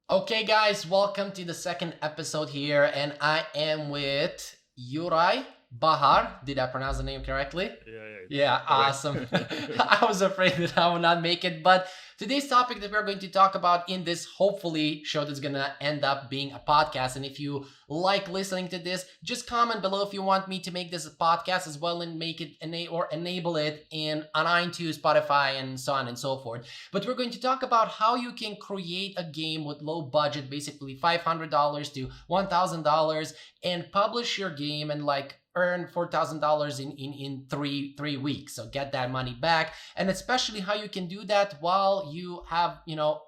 Okay, guys, welcome to the second episode here, and I am with Juray Bahar. Did I pronounce the name correctly? Yeah, it's Yeah, awesome. correct. I was afraid that I would not make it, but today's topic that we're going to talk about in this hopefully show that's going to end up being a podcast. And if you like listening to this, just comment below if you want me to make this a podcast as well and make it or enable it in on iTunes, Spotify, and so on and so forth. But we're going to talk about how you can create a game with low budget, basically $500 to $1,000, and publish your game and like earn $4,000 in three weeks. So get that money back, and especially how you can do that while you have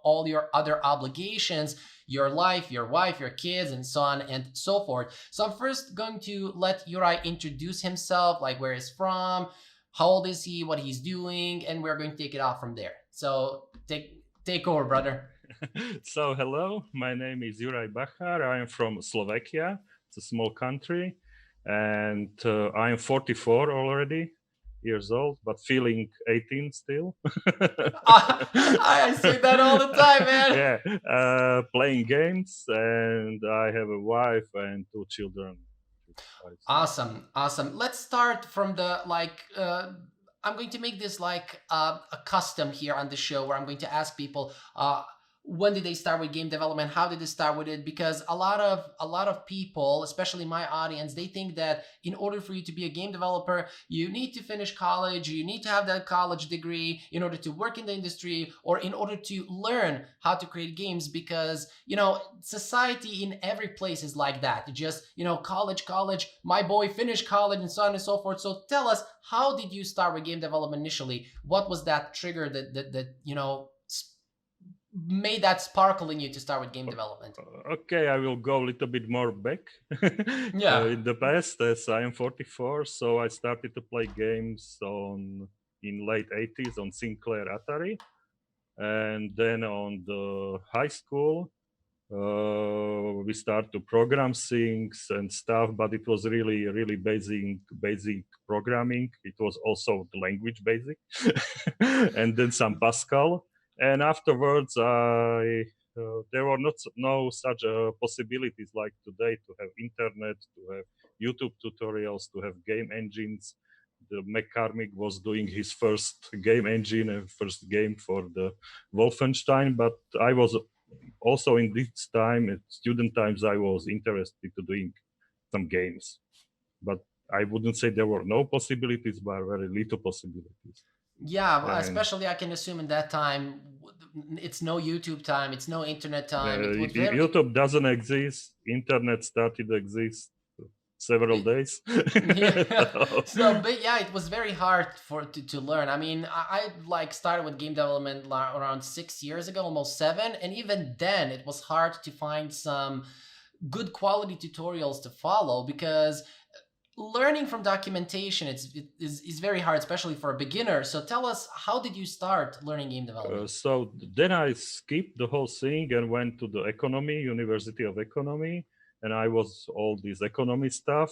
all your other obligations, your life, your wife, your kids, and so on and so forth. So I'm first going to let Juray introduce himself, like where he's from, how old is he, what he's doing, and we're going to take it off from there. So take over, brother. So, hello, my name is Juray Bachar. I am from Slovakia. It's a small country, and I am 44 already years old, but feeling 18 still. I say that all the time, man. Yeah, playing games, and I have a wife and two children. Awesome, awesome. Let's start from the like. I'm going to make this like a custom here on the show where I'm going to ask people when did they start with game development, how did they start with it, because a lot of people, especially my audience, they think that in order for you to be a game developer you need to finish college, you need to have that college degree in order to work in the industry or in order to learn how to create games, because society in every place is like that. Just college, my boy finished college, and so on and so forth. So tell us, how did you start with game development initially? What was that trigger that made that sparkle in you to start with game development? Okay, I will go a little bit more back Yeah. in the past, as I am 44. So I started to play games on in late 80s on Sinclair Atari, and then on the high school we start to program things and stuff. But it was really basic programming. It was also the language basic, and then some Pascal. And afterwards, there were not no such possibilities like today to have internet, to have YouTube tutorials, to have game engines. The McCormick was doing his first game engine and first game for the Wolfenstein, but I was also in this time, at student times, I was interested to doing some games, but I wouldn't say there were no possibilities, but very little possibilities. Yeah, well, And especially I can assume in that time it's no YouTube time, it's no internet time. It was YouTube doesn't exist. Internet started to exist several it, days. yeah. So, So but yeah, it was very hard to learn. I mean, I like started with game development around 6 years ago, almost seven, and even then it was hard to find some good quality tutorials to follow, because learning from documentation is very hard, especially for a beginner. So tell us, how did you start learning game development? so then I skipped the whole thing and went to the economy, University of Economy, and I was all this economy stuff,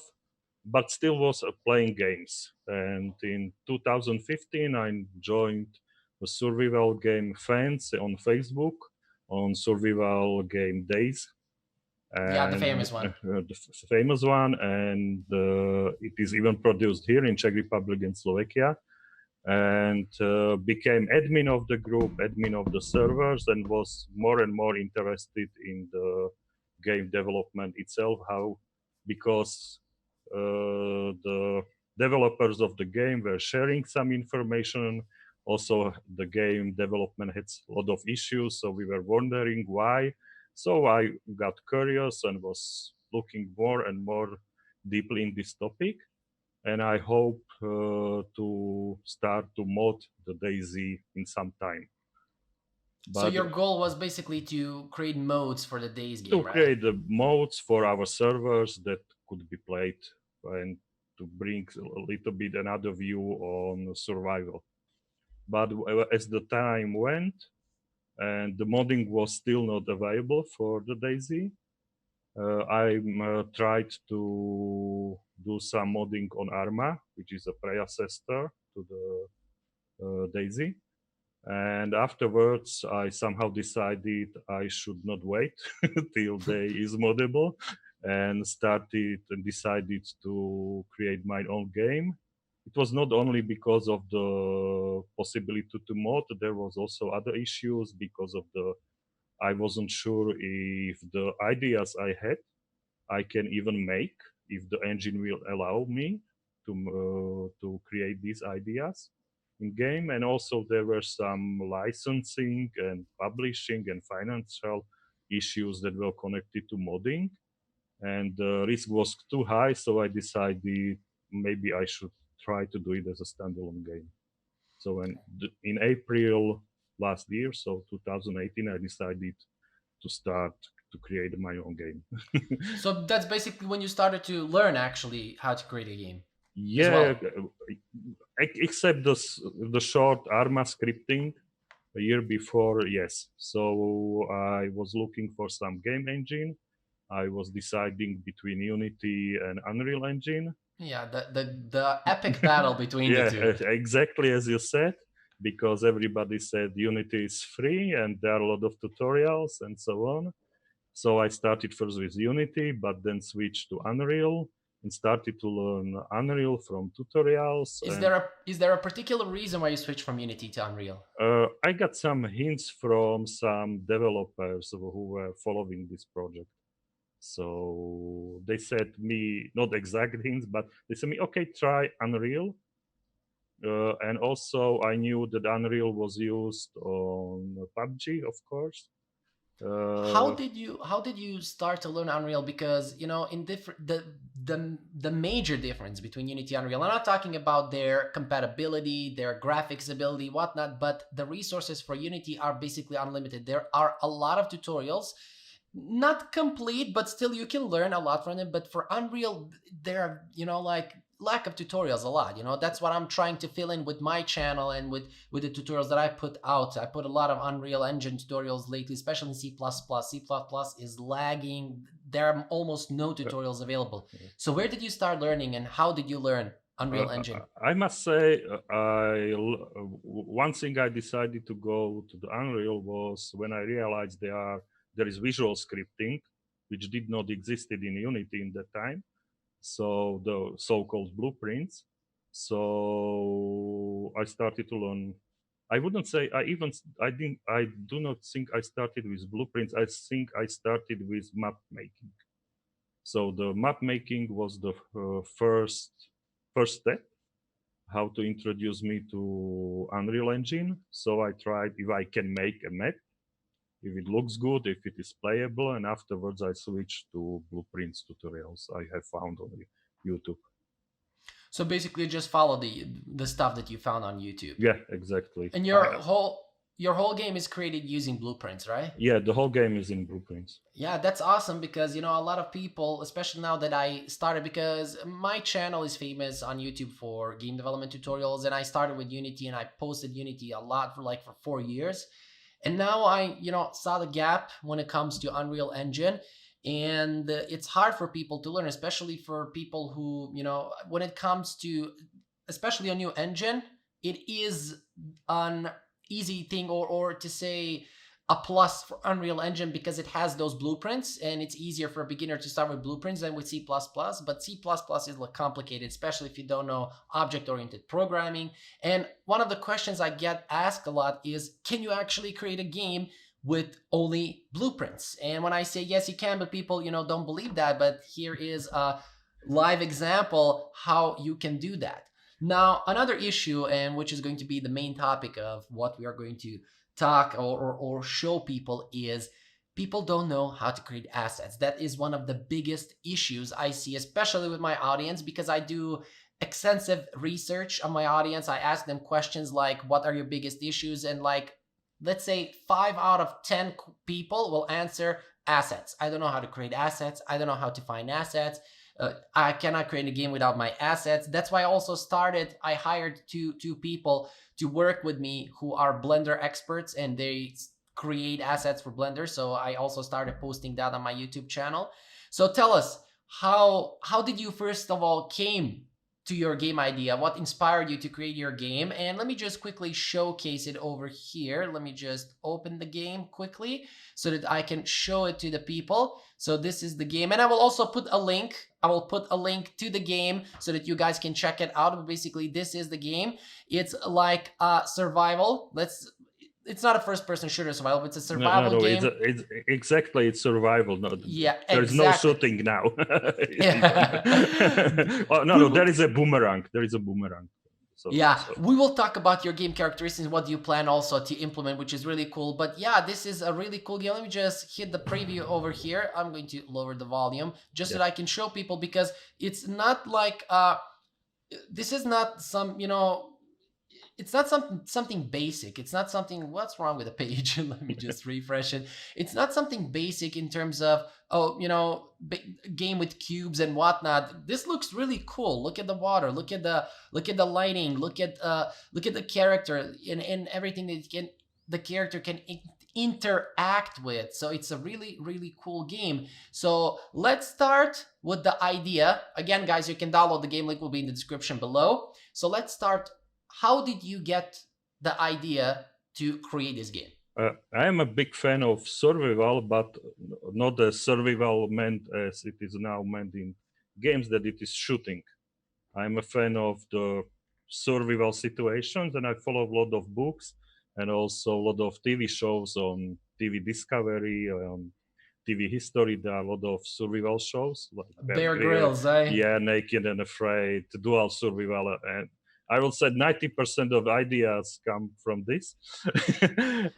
but still was playing games. And in 2015, I joined a survival game fans on Facebook on survival game days, Yeah, the and famous one. the famous one, and it is even produced here in Czech Republic and Slovakia, and became admin of the group, admin of the servers, and was more and more interested in the game development itself. How? Because the developers of the game were sharing some information. Also, the game development had a lot of issues, so we were wondering why. So I got curious and was looking more and more deeply in this topic, and I hope to start to mod the Daisy in some time. So But your goal was basically to create modes for the Days to game, right? create the modes for our servers that could be played, and to bring a little bit another view on survival. But as the time went and the modding was still not available for the Daisy, I tried to do some modding on Arma, which is a predecessor to the Daisy. And afterwards, I somehow decided I should not wait till day is moddable, and started and decided to create my own game. It was not only because of the possibility to mod, there was also other issues because of the I wasn't sure if the ideas I had I can even make if the engine will allow me to create these ideas in game. And also there were some licensing and publishing and financial issues that were connected to modding, and the risk was too high, so I decided maybe I should try to do it as a standalone game. So in April last year, so 2018, I decided to start to create my own game. So that's basically when you started to learn actually how to create a game as Yeah, well. except the short Arma scripting a year before, yes. So I was looking for some game engine. I was deciding between Unity and Unreal Engine. Yeah, the epic battle between the Yeah, two. exactly as you said, because everybody said Unity is free and there are a lot of tutorials and so on. So I started first with Unity, but then switched to Unreal and started to learn Unreal from tutorials. And Is there a particular reason why you switched from Unity to Unreal? I got some hints from some developers who were following this project. So they said me, not exact hints, but they said me, okay, try Unreal. And also I knew that Unreal was used on PUBG, of course. Uh, How did you start to learn Unreal? Because you know, in different the major difference between Unity and Unreal, I'm not talking about their compatibility, their graphics ability, whatnot, but the resources for Unity are basically unlimited. There are a lot of tutorials, not complete, but still you can learn a lot from them. But for Unreal, there are, you know, like lack of tutorials a lot. You know, that's what I'm trying to fill in with my channel and with the tutorials that I put out. I put a lot of Unreal Engine tutorials lately, especially in C++. C++ is lagging. There are almost no tutorials available. So where did you start learning and how did you learn Unreal Engine? I must say, one thing I decided to go to the Unreal was when I realized there is visual scripting, which did not existed in Unity in that time. So the so-called blueprints. So I started to learn. I wouldn't say I didn't I do not think I started with blueprints. I think I started with map making. So the map making was the first step how to introduce me to Unreal Engine. So I tried if I can make a map, if it looks good, if it is playable, and afterwards I switched to blueprints tutorials I have found on YouTube. So basically just follow the stuff that you found on YouTube. Yeah, exactly. And your whole game is created using blueprints, right? Yeah, the whole game is in blueprints. Yeah, that's awesome because you know a lot of people, especially now that I started, because my channel is famous on YouTube for game development tutorials, and I started with Unity and I posted Unity a lot for 4 years, and now I saw the gap when it comes to Unreal Engine, and it's hard for people to learn, especially for people who when it comes to especially a new engine, it is an easy thing or to say a plus for Unreal Engine because it has those blueprints and it's easier for a beginner to start with blueprints than with C++. But C++ is complicated, especially if you don't know object-oriented programming. And one of the questions I get asked a lot is, can you actually create a game with only blueprints? And when I say yes, you can, but people, don't believe that. But here is a live example how you can do that. Now, another issue, and which is going to be the main topic of what we are going to talk or show people, is people don't know how to create assets. That is one of the biggest issues I see, especially with my audience, because I do extensive research on my audience. I ask them questions like, what are your biggest issues? And let's say 5 out of 10 people will answer assets. I don't know how to create assets. I don't know how to find assets. I cannot create a game without my assets. That's why I hired two people to work with me who are Blender experts, and they create assets for Blender. So I also started posting that on my YouTube channel. So tell us, how did you first of all came to your game idea? What inspired you to create your game? And let me just quickly showcase it over here. Let me just open the game quickly so that I can show it to the people. So this is the game, and I will also put a link. I will put a link to the game so that you guys can check it out. But basically, this is the game. It's like survival. It's not a first-person shooter survival, but it's a survival game. It's exactly, it's survival. No, Yeah, there's exactly. no shooting now. Oh, no, there is a boomerang. There is a boomerang. So, we will talk about your game characteristics, what you plan also to implement, which is really cool. But yeah, this is a really cool game. Let me just hit the preview over here. I'm going to lower the volume just so that I can show people, because it's not like this is not some, it's not something basic. It's not something, what's wrong with the page? Let me just refresh it. It's not something basic in terms of, game with cubes and whatnot. This looks really cool. Look at the water. Look at the lighting. Look at the character and everything that the character can interact with. So it's a really, really cool game. So let's start with the idea. Again, guys, you can download the game. Link will be in the description below. So let's start. How did you get the idea to create this game? I am a big fan of survival, but not the survival meant as it is now meant in games, that it is shooting. I'm a fan of the survival situations, and I follow a lot of books and also a lot of TV shows on TV Discovery, on TV History. There are a lot of survival shows like Bear Grylls, eh? Yeah, Naked and Afraid, Dual Survival, and I will say 90% of ideas come from this.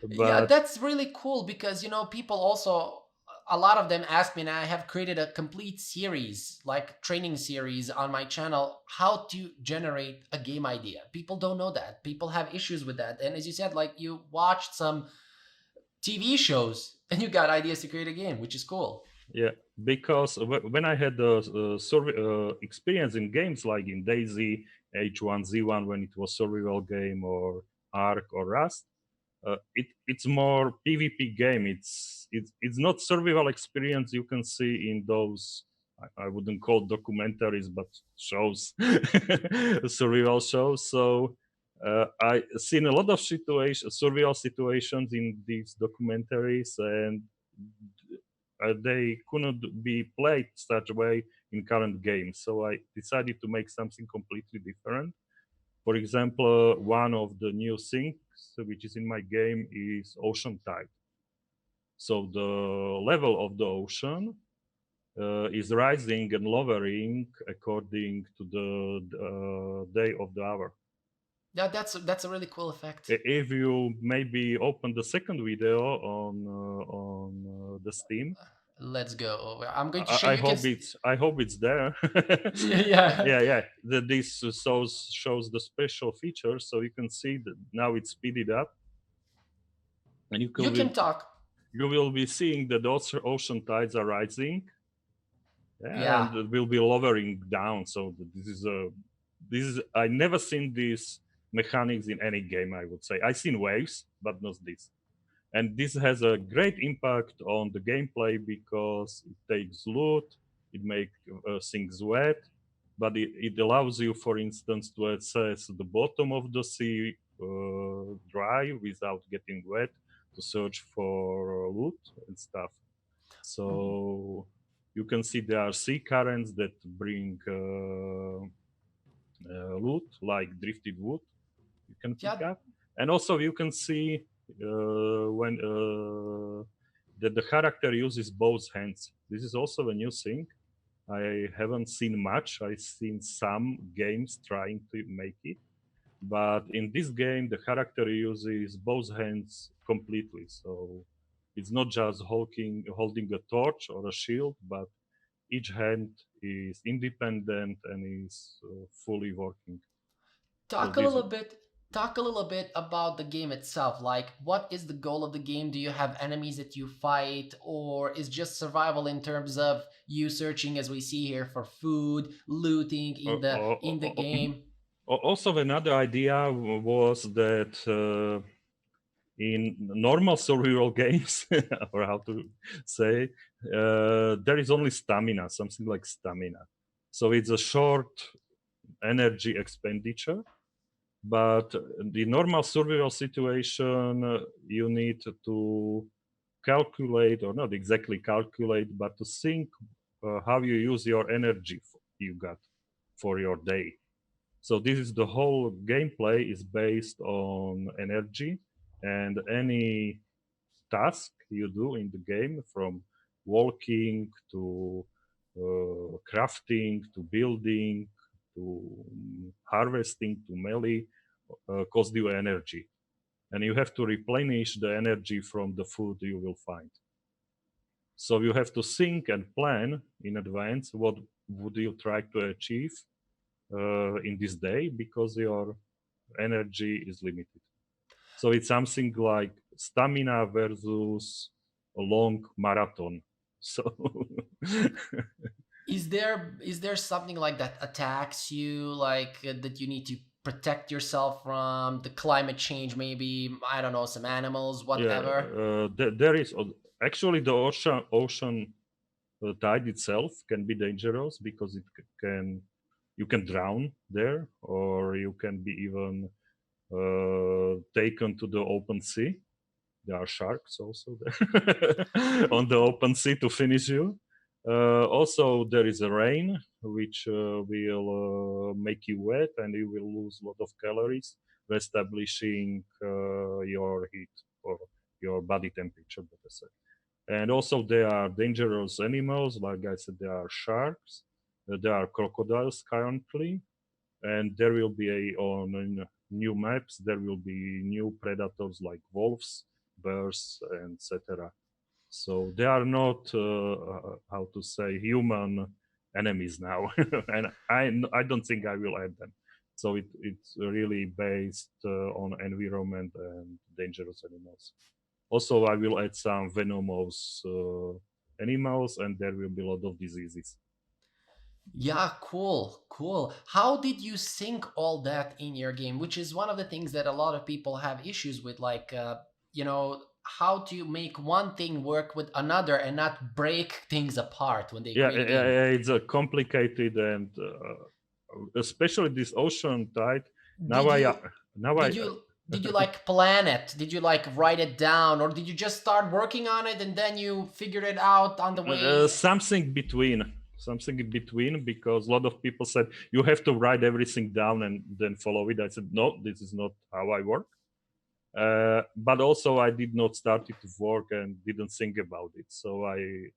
Yeah, that's really cool, because people also, a lot of them ask me, and I have created a complete series, like training series on my channel, how to generate a game idea. People don't know that. People have issues with that. And as you said, like, you watched some TV shows and you got ideas to create a game, which is cool. Yeah, because when I had experience in games like in Daisy, H1Z1, when it was survival game, or Ark or Rust, it's more PvP game. It's not survival experience you can see in those. I wouldn't call documentaries, but shows, survival shows. So I seen a lot of survival situations in these documentaries, and they couldn't be played such a way in current games. So I decided to make something completely different. For example, one of the new things which is in my game is ocean tide. So the level of the ocean is rising and lowering according to the day of the hour. Yeah, that's a really cool effect. If you maybe open the second video on the Steam. Let's go. I'm going to show you. I hope it's there. Yeah. This shows the special features, so you can see that now it's speeded up, and you can talk. You will be seeing that those ocean tides are rising, and it will be lowering down. So this is I never seen these mechanics in any game. I would say I seen waves, but not this. And this has a great impact on the gameplay because it takes loot, it makes things wet, but it allows you, for instance, to access the bottom of the sea dry without getting wet, to search for loot and stuff. So you can see there are sea currents that bring loot, like drifted wood you can pick up. And also you can see when that the character uses both hands. This is also a new thing. I haven't seen much. I've seen some games trying to make it, but in this game the character uses both hands completely. So it's not just holding a torch or a shield, but each hand is independent and is fully working. Talk a little bit about the game itself. Like, what is the goal of the game? Do you have enemies that you fight, or is just survival in terms of you searching, as we see here, for food, looting in the game? Also, another idea was that in normal survival games, or how to say, there is only stamina, something like stamina. So it's a short energy expenditure. But the normal survival situation, you need to calculate, or not exactly calculate, but to think how you use your energy you got for your day. So this is the whole gameplay is based on energy, and any task you do in the game, from walking to crafting to building to harvesting to melee, cost you energy, and you have to replenish the energy from the food you will find. So you have to think and plan in advance what would you try to achieve in this day, because your energy is limited. So it's something like stamina versus a long marathon. So Is there something like that attacks you, like that you need to protect yourself from the climate change? Maybe, I don't know, some animals, yeah, whatever. there is actually the ocean tide itself can be dangerous, because it can you can drown there, or you can be even taken to the open sea. There are sharks also there on the open sea to finish you. Also, there is a rain which will make you wet, and you will lose a lot of calories, reestablishing your heat or your body temperature, better say. And also, there are dangerous animals. Like I said, there are sharks, there are crocodiles currently, and there will be on new maps there will be new predators like wolves, bears, and etc. So they are not how to say human enemies now, and I don't think I will add them. So it's really based on environment and dangerous animals. Also, I will add some venomous animals, and there will be a lot of diseases. Yeah, cool, cool. How did you sync all that in your game? Which is one of the things that a lot of people have issues with, like, how to make one thing work with another and not break things apart when they Yeah, create a game. it's a complicated, and especially this ocean tide. Now Did I you now I did you did you like plan it? Did you like write it down, or did you just start working on it and then you figured it out on the way? something in between, because a lot of people said you have to write everything down and then follow it. I said no, this is not how I work. But also I did not start it to work and didn't think about it. So I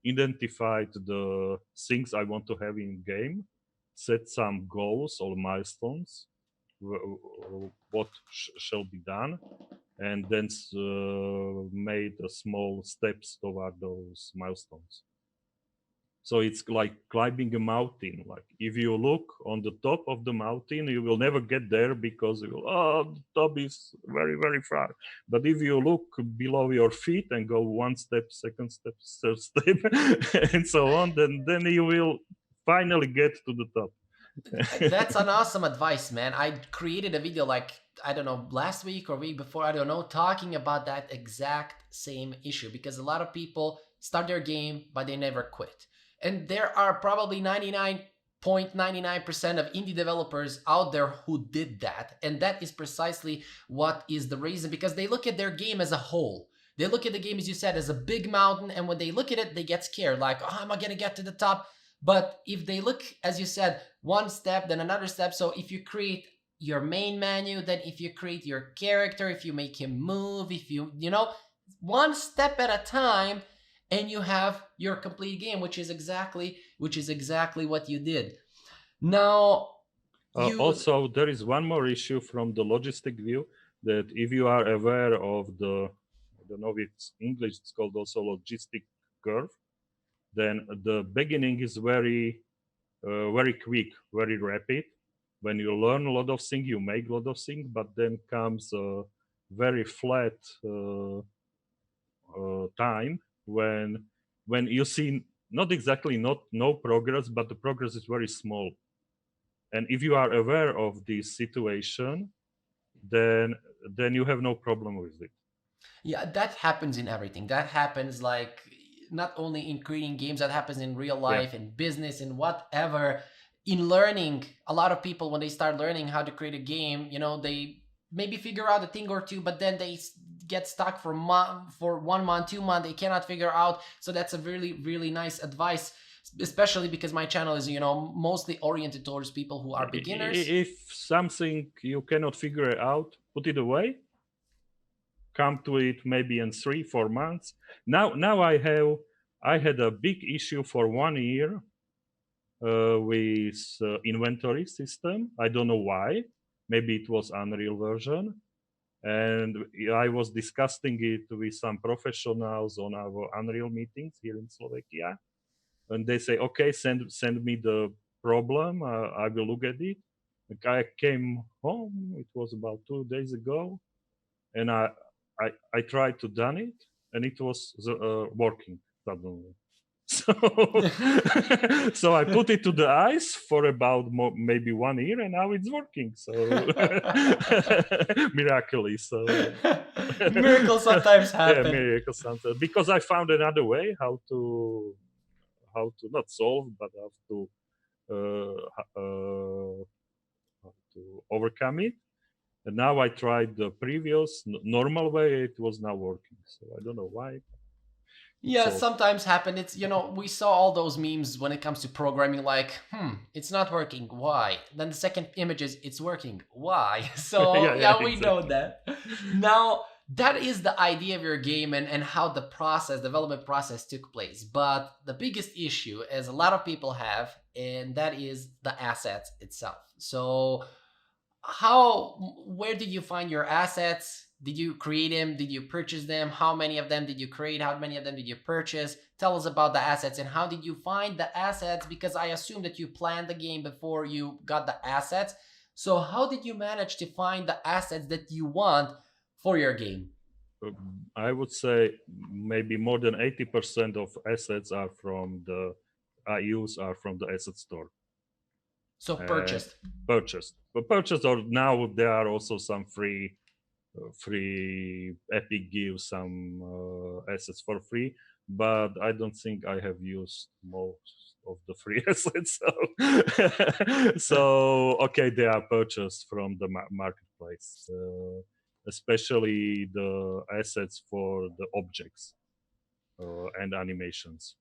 identified the things I want to have in game, set some goals or milestones, what shall be done, and then made small steps toward those milestones. So it's like climbing a mountain. Like if you look on the top of the mountain, you will never get there, because you will, oh, the top is very, very far. But if you look below your feet and go one step, second step, third step, and so on, then you will finally get to the top. That's an awesome advice, man. I created a video, like, I don't know, last week or week before, I don't know, talking about that exact same issue, because a lot of people start their game but they never quit. And there are probably 99.99% of indie developers out there who did that. And that is precisely what is the reason, because they look at their game as a whole. They look at the game, as you said, as a big mountain, and when they look at it, they get scared, like, oh, am I gonna get to the top? But if they look, as you said, one step, then another step. So if you create your main menu, then if you create your character, if you make him move, if one step at a time, and you have your complete game, which is exactly what you did. Now, Also, there is one more issue from the logistic view, that if you are aware of the, I don't know if it's English, it's called also logistic curve, then the beginning is very quick, very rapid. When you learn a lot of things, you make a lot of things, but then comes a very flat time when you see not exactly not no progress, but the progress is very small. And if you are aware of this situation, then you have no problem with it. yeah, that happens in everything. That happens, like, not only in creating games, that happens in real Yeah. life, in business, in whatever. in learning, a lot of people when they start learning how to create a game, they maybe figure out a thing or two, but then they get stuck for 1 month, 2 months, they cannot figure out. So that's a really, really nice advice, especially because my channel is mostly oriented towards people who are beginners. If something you cannot figure it out, put it away. Come to it maybe in 3-4 months. Now I had a big issue for 1 year with inventory system. I don't know why. Maybe it was Unreal version, and I was discussing it with some professionals on our Unreal meetings here in Slovakia, and they say, "Okay, send me the problem. I will look at it." I came home. It was about 2 days ago, and I tried to done it, and it was working suddenly. So so I put it to the ice for about maybe 1 year, and now it's working. So miraculously. So Miracles sometimes yeah, happen. miracle sometimes, because I found another way how to not solve, but how to overcome it. And now I tried the previous normal way. It was not working. So I don't know why. Yeah, So sometimes happen. It's, we saw all those memes when it comes to programming, like, it's not working. Why? Then the second image is, it's working. Why? So, yeah, yeah, we know exactly. that. Now, that is the idea of your game and how the development process took place. But the biggest issue, as a lot of people have, and that is the assets itself. So, where did you find your assets? Did you create them? Did you purchase them? How many of them did you create? How many of them did you purchase? Tell us about the assets and how did you find the assets, because I assume that you planned the game before you got the assets. So how did you manage to find the assets that you want for your game? I would say maybe more than 80% of assets are from the I use are from the asset store. So And purchased. purchased, or now there are also some free Epic gives some assets for free, but I don't think I have used most of the free assets. So okay, they are purchased from the marketplace, especially the assets for the objects and animations.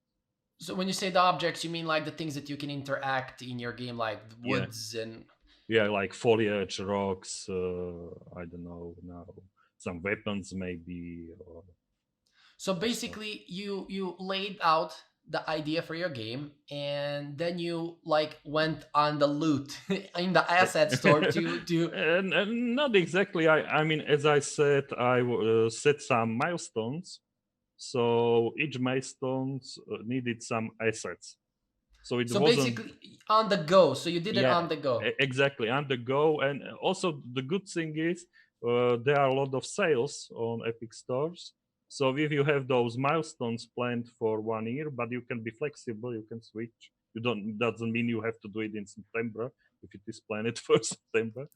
So when you say the objects, you mean like the things that you can interact in your game, like Yeah, woods and. yeah, like foliage, rocks. I don't know now, some weapons maybe. So Or stuff. basically, you laid out the idea for your game, and then you like went on the loot in the asset store to. And not exactly. I mean, as I said, I set some milestones. So each milestones needed some assets. So it So wasn't. basically, on the go. So you did it Yeah, on the go. exactly, on the go. And also the good thing is there are a lot of sales on Epic stores. So if you have those milestones planned for 1 year, but you can be flexible, you can switch. You don't doesn't mean you have to do it in September if it is planned for September.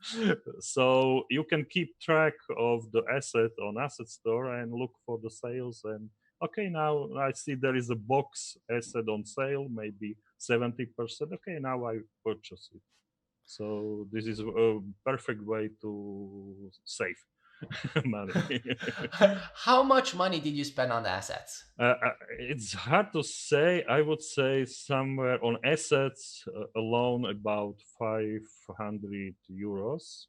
So you can keep track of the asset on asset store and look for the sales. And okay, now I see there is a box asset on sale, maybe 70%. Okay, now I purchase it. So this is a perfect way to save money. How much money did you spend on the assets? It's hard to say. I would say somewhere on assets alone about 500 euros.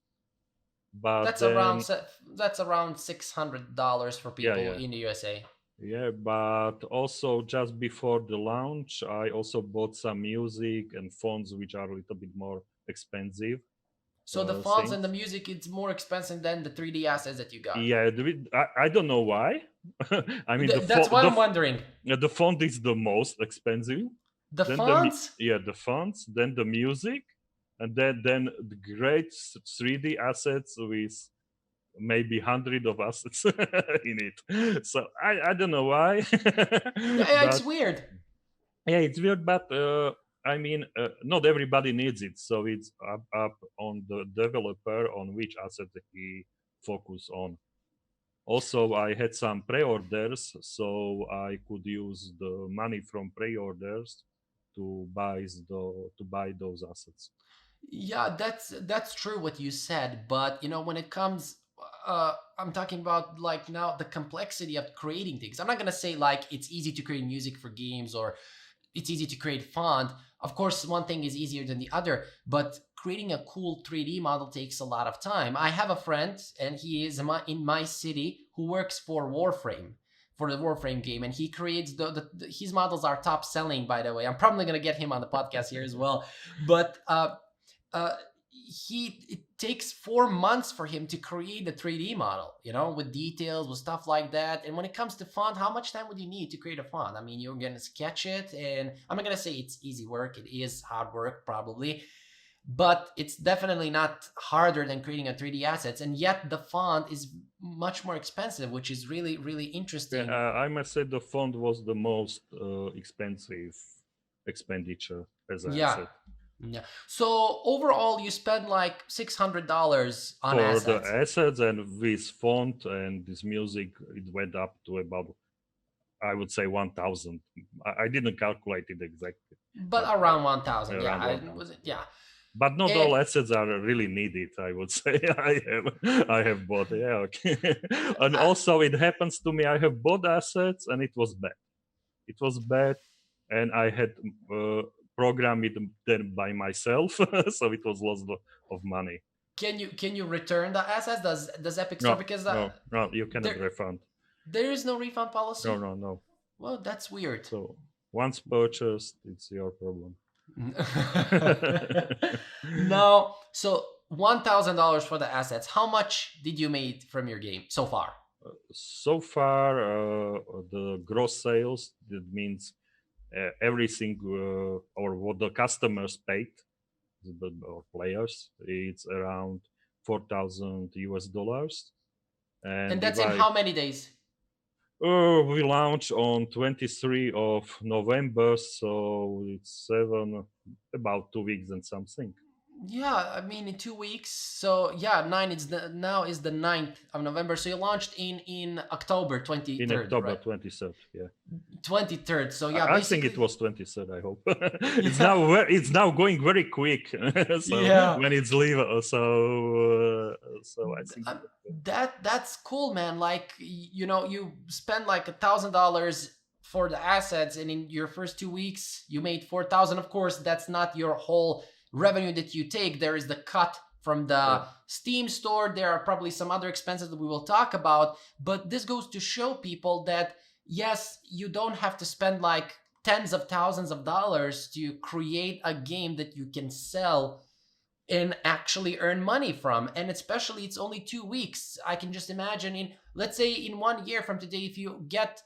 But That's around then, se- that's around $600 for yeah, people yeah, in the USA. yeah. But also just before the launch, I also bought some music and phones, which are a little bit more expensive So the fonts and the things. music, it's more expensive than the 3D assets that you got. Yeah, I don't know why. I mean, That's why I'm wondering. the font is the most expensive. The Then fonts. yeah, the fonts, then the music, and then the great 3D assets with maybe hundred of assets in it. So I don't know why, Yeah, yeah, it's but weird. yeah, it's weird. But I mean, not everybody needs it, so it's up on the developer on which asset he focus on. Also, I had some pre-orders, so I could use the money from pre-orders to buy those assets. Yeah, that's true what you said, but when it comes, I'm talking about like now the complexity of creating things. I'm not gonna say like it's easy to create music for games or it's easy to create font. Of course, one thing is easier than the other, but creating a cool 3D model takes a lot of time. I have a friend, and he is in my city, who works for Warframe, for the Warframe game, and he creates his models are top selling. By the way, I'm probably gonna get him on the podcast here as well, but uh, it takes 4 months for him to create the 3D model, with details, with stuff like that. And when it comes to font, how much time would you need to create a font? I mean, you're gonna sketch it, and I'm not gonna say it's easy work. It is hard work, probably, but it's definitely not harder than creating a 3D assets. And yet the font is much more expensive, which is really, really Yeah, interesting. I must say the font was the most expensive expenditure, as I Yeah. said. Yeah. So overall, you spend like $600 on For the assets. assets and this font and this music, it went up to about, I would say, 1,000. I didn't calculate it exactly, But but around 1,000, yeah, around 1,000. was it? Yeah. But not And all assets are really needed, I would say. I have bought, yeah, okay. And uh, also it happens to me, I have bought assets and it was bad. It was bad, and I had uh, programmed it then by myself, so it was lots of money. can you return the assets? Does Epic Store, No, because no, no, you cannot there refund. there is no refund No, policy? no, no. Well, that's weird. So once purchased, it's your problem. No, so $1,000 for the assets. How much did you made from your game so far? So far, the gross sales, that means everything or what the customers paid, or players, it's around 4,000 US dollars. And And that's if in how many days? we launch on 23 of November, so it's about 2 weeks and something. Yeah, I mean in 2 weeks. So yeah, now is the 9th of November. So you launched in October In 23rd, October right? 23rd, yeah. 23rd. So yeah, I think it basically, was 23rd. I hope yeah, it's now going very quick. So yeah. when it's leave, so I think. That's cool, man. Like you spend like $1,000 for the assets, and in your first 2 weeks, you made 4,000. Of course, that's not your whole revenue that you take. There is the cut from Yeah, the Steam store. There are probably some other expenses that we will talk about, but this goes to show people that yes, you don't have to spend like tens of thousands of dollars to create a game that you can sell and actually earn money from. And especially, it's only 2 weeks. I can just imagine, in let's say in 1 year from today, if you get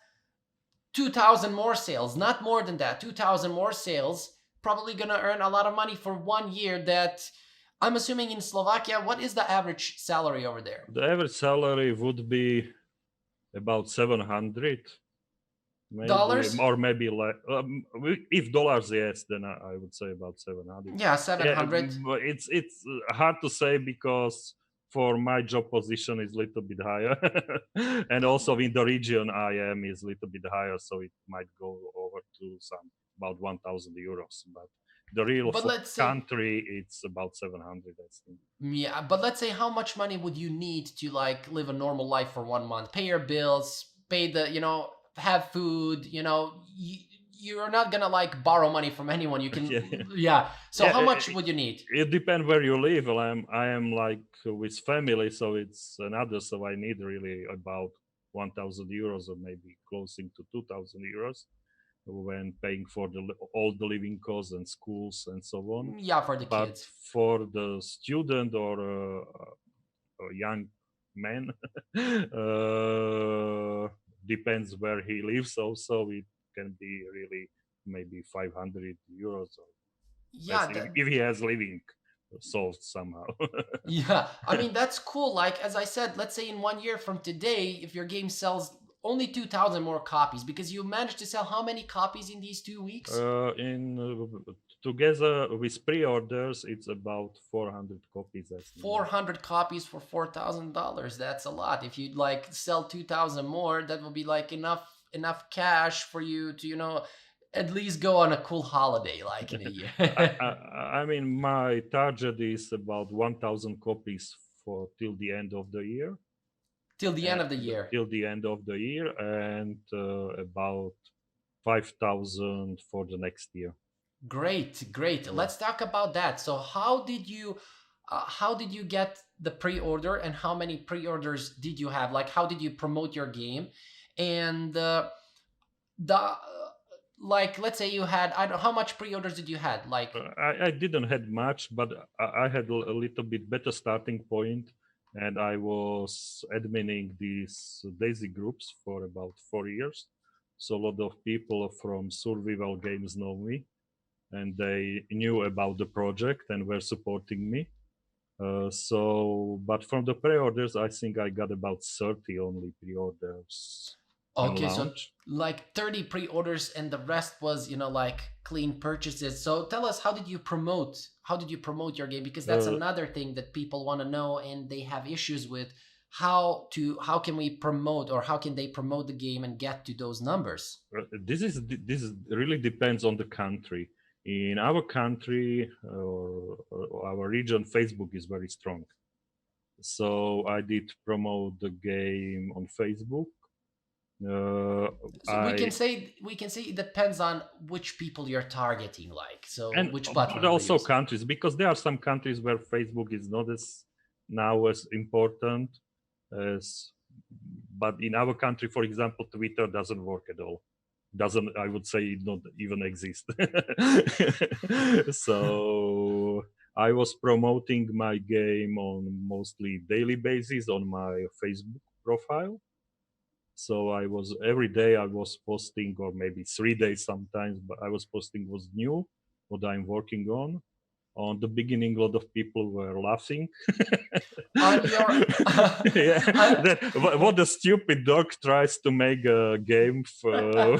2,000 more sales, not more than that, 2,000 more sales, probably gonna earn a lot of money for 1 year. That I'm assuming in Slovakia, what is the average salary over there? the average salary would be about 700, maybe, Dollars? or maybe like if dollars, yes, then I would say about 700. Yeah, Yeah, 700. but it's hard to say because for my job position is little bit higher, and also in the region I am is little bit higher, so it might go over to some about 1,000 euros. But the real But let's say, country, it's about 700, I think. yeah, but let's say, how much money would you need to like live a normal life for 1 month? Pay your bills, pay have food, you're not gonna like borrow money from anyone. You Yeah, can, yeah. So yeah. how much would you need? It depends where you live. Well, I am like with family, so it's another. So I need really about 1,000 euros or maybe closing to 2,000 euros when paying for all the living costs and schools and so on. Yeah, for the But kids. for the student or a young man, depends where he lives. Also, it can be really maybe 500 euros or less Yeah, if he has living solved somehow. yeah. I mean, that's cool. Like, as I said, let's say in 1 year from today, if your game sells only 2,000 more copies, because you managed to sell how many copies in these 2 weeks? In together with pre-orders, it's about 400 copies, I think. 400 copies for $4,000. That's a lot. If you'd like sell 2,000 more, that would be like enough cash for you to At least go on a cool holiday like in a year. I mean, my target is about 1,000 copies for till the end of the year. Till the end of the year. Till the end of the year, and about 5,000 for the next year. Great, great. Yeah. Let's talk about that. So how did you get the pre-order, and how many pre-orders did you have? Like, how did you promote your game? And the like, let's say you had, I don't know, how much pre-orders did you had? Like, I didn't had much, but I had a little bit better starting point, and I was admining these Daisy groups for about 4 years. So a lot of people from survival games know me, and they knew about the project and were supporting me. But from the pre-orders, I think I got about 30 only pre-orders when okay, so launch. like 30 pre-orders, and the rest was, like, clean purchases. So tell us, how did you promote your game? Because that's Uh, another thing that people want to know, and they have issues with how can we promote, or how can they promote the game and get to those numbers? this really depends on the country. In our country or our region, Facebook is very strong. So I did promote the game on Facebook. Uh, So I we can say it depends on which people you're targeting, like, so and which but platform you also use. countries, because there are some countries where Facebook is not as now as important as. But in our country, for example, Twitter doesn't work at all. Doesn't, I would say, not even exist. So I was promoting my game on mostly daily basis on my Facebook profile. So I was every day I was posting, or maybe 3 days sometimes, but I was posting what's new, what I'm working on. On the beginning, a lot of people were laughing. On your Yeah, what a stupid dog tries to make a game for.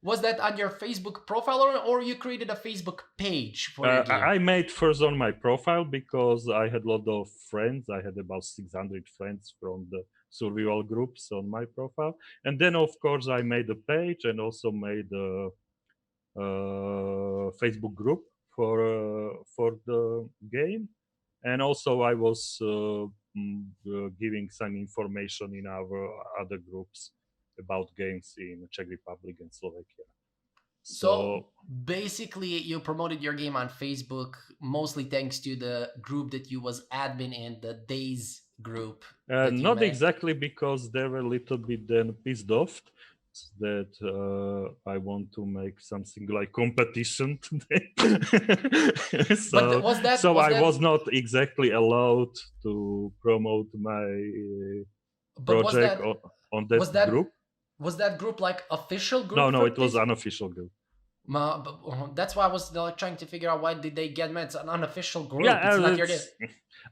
was that on your Facebook profile, or you created a Facebook page for your game? I made first on my profile because I had a lot of friends. I had about 600 friends from the survival groups on my profile, and then of course I made a page and also made a Facebook group for the game, and also I was giving some information in our other groups about games in Czech Republic and Slovakia. So So basically, you promoted your game on Facebook, mostly thanks to the group that you was admin in, the Days group that you not made. exactly, because they were a little bit then pissed off that I want to make something like competition today. But so so was I that was not exactly allowed to promote my but project on that was that group. was that group like official No, group no, for it was this? unofficial group. That's why I was like, trying to figure out, why did they get mad? It's an unofficial Yeah, group. It's not your game.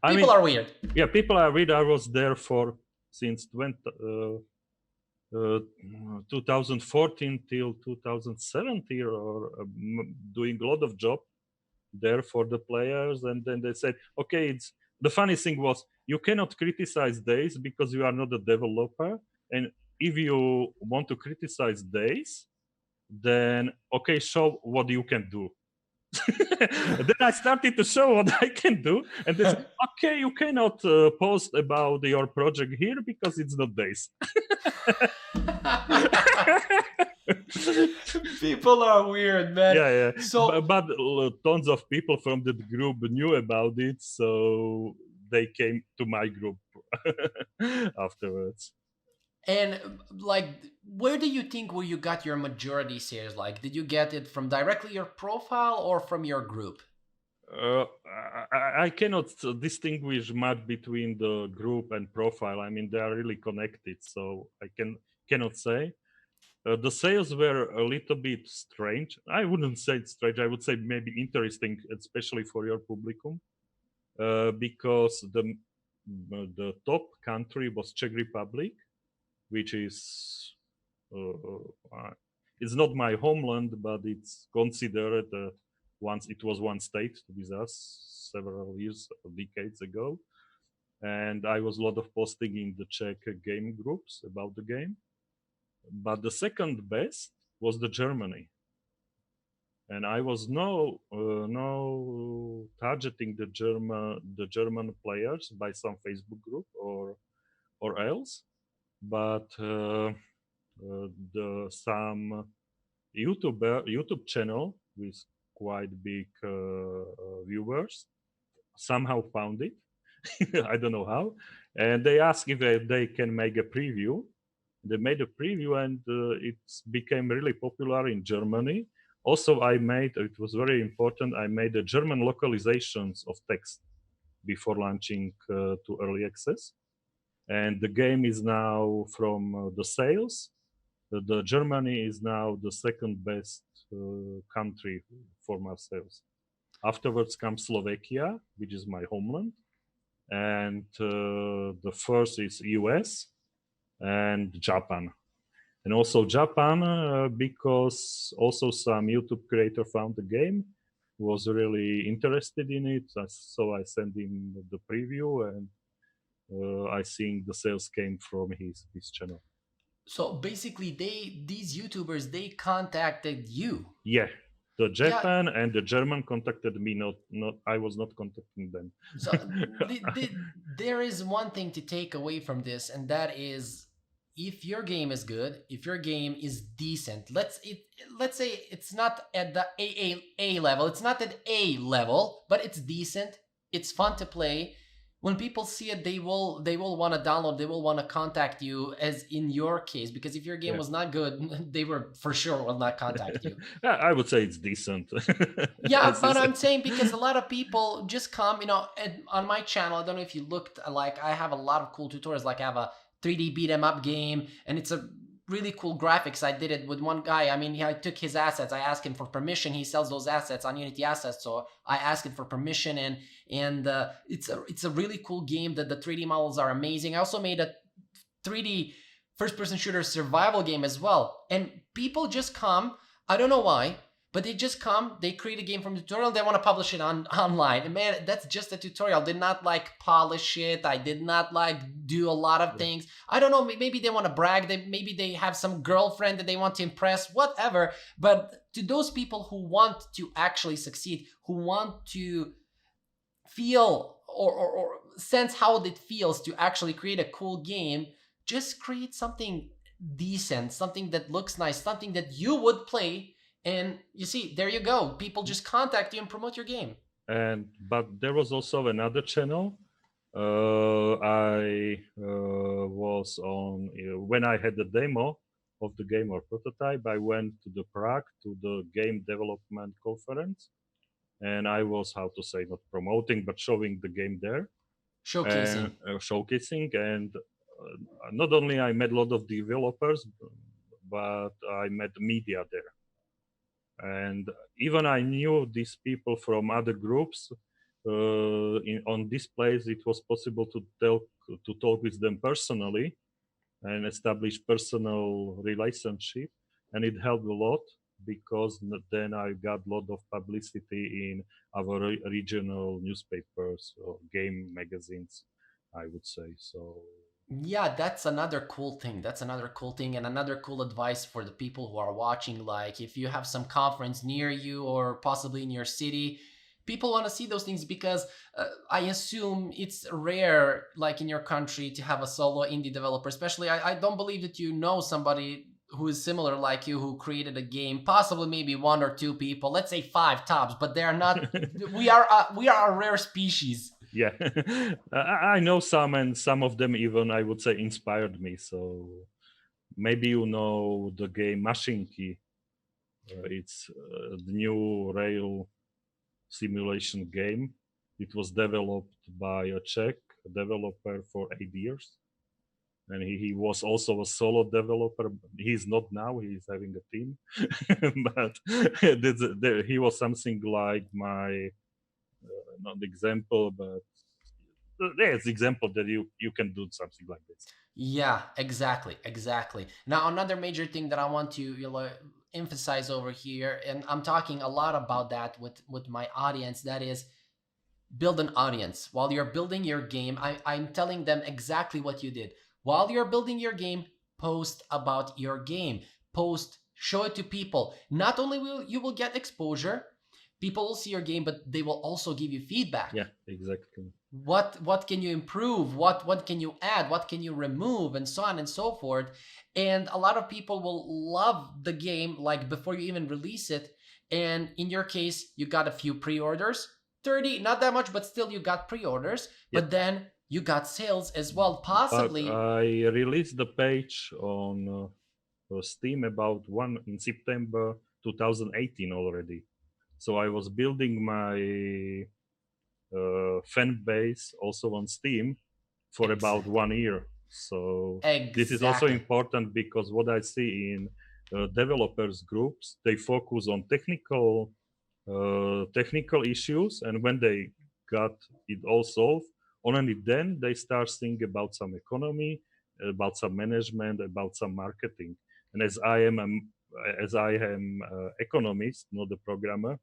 I People mean, are weird. yeah, people are read. I was there for since 2014 till 2017, or doing a lot of job there for the players. And then they said, okay, it's the funny thing was, you cannot criticize Days because you are not a developer, and if you want to criticize Days, then okay, show what you can do. Then I started to show what I can do, and they said, okay, you cannot post about your project here because it's not Days. People are weird, man. Yeah, yeah. So But tons of people from that group knew about it, so they came to my group afterwards. and like, where you got your majority shares? Like, did you get it from directly your profile or from your group? Uh, I cannot distinguish much between the group and profile. I mean, they are really connected, so I cannot say. The sales were a little bit strange. I wouldn't say it's strange. I would say maybe interesting, especially for your publicum, because the top country was Czech Republic, which is it's not my homeland, but it's considered once it was one state with us several years or decades ago. And I was a lot of posting in the Czech game groups about the game. But the second best was the Germany, and I was no targeting the German players by some Facebook group or else, but the some YouTube channel with quite big viewers somehow found it. I don't know how, and they asked if they can make a preview. They made a preview, and it became really popular in Germany. Also, it was very important. I made the German localizations of text before launching to early access, and the game is now from the sales. The Germany is now the second best country for my sales. Afterwards comes Slovakia, which is my homeland, and the first is US and Japan. And also Japan, because also some YouTube creator found the game, was really interested in it. So I sent him the preview, and I think the sales came from his channel. So basically, these YouTubers they contacted you. Yeah, the Yeah. Japan and the German contacted me. Not I was not contacting them. So there is one thing to take away from this, and that is, if your game is good, if your game is decent, let's say it's not at the A level, it's not at A level, but it's decent, it's fun to play. When people see it, they will want to download, they will want to contact you, as in your case, because if your game Yeah. was not good, they were for sure will not contact you. I would say it's decent. Yeah, As but is. I'm saying, because a lot of people just come, and on my channel, I don't know if you looked, like I have a lot of cool tutorials, like I have a 3D beat 'em up game, and it's a really cool graphics. I did it with one guy. I mean, I took his assets. I asked him for permission. He sells those assets on Unity Assets, so I asked him for permission, and it's a really cool game. That the 3D models are amazing. I also made a 3D first-person shooter survival game as well, and people just come. I don't know why, but they just come, they create a game from the tutorial, they want to publish it online. And man, that's just a tutorial. I did not like polish it. I did not like do a lot of things. I don't know, maybe they want to brag. Maybe they have some girlfriend that they want to impress, whatever. But to those people who want to actually succeed, who want to feel or sense how it feels to actually create a cool game, just create something decent, something that looks nice, something that you would play. And you see, there you go. People just contact you and promote your game. But there was also another channel. I was on when I had the demo of the game or prototype. I went to the Prague to the game development conference, and I was, how to say, not promoting but showing the game there, Showcasing. and showcasing. And not only I met a lot of developers, but I met media there. And even I knew these people from other groups. On this place, it was possible to talk with them personally and establish personal relationship, and it helped a lot because then I got a lot of publicity in our regional newspapers or game magazines, I would say. So Yeah, that's another cool thing. That's another cool thing, and another cool advice for the people who are watching. Like, if you have some conference near you or possibly in your city, people want to see those things, because I assume it's rare, like in your country, to have a solo indie developer. Especially, I don't believe that you know somebody who is similar like you, who created a game. Possibly, maybe one or two people. Let's say five tops, but they are not. We are a rare species. yeah, I know some, and some of them even, I would say, inspired me. So maybe you know the game Machine Key. It's the new rail simulation game. It was developed by a Czech developer for 8 years, and he was also a solo developer. He's not now; he's having a team, but he was something like my not example, but it's example that you can do something like this. Yeah, exactly. Now, another major thing that I want to emphasize over here, and I'm talking a lot about that with my audience, that is, build an audience. While you're building your game, I'm telling them exactly what you did. While you're building your game, post about your game. Post show it to people. Not only will you will get exposure, people will see your game, but they will also give you feedback. Yeah, exactly. What can you improve, what can you add, what can you remove, and so on and so forth. And a lot of people will love the game like before you even release it. And in your case, you got a few pre-orders, 30, not that much, but still you got pre-orders. Yeah. But then you got sales as well, But possibly. I released the page on Steam about one in September 2018 already. So I was building my fan base also on Steam for about Exactly. 1 year. So this is also Exactly. important because what I see in developers groups, they focus on technical issues, and when they got it all solved, only then they start thinking about some economy, about some management, about some marketing. And as I am economist, not a programmer,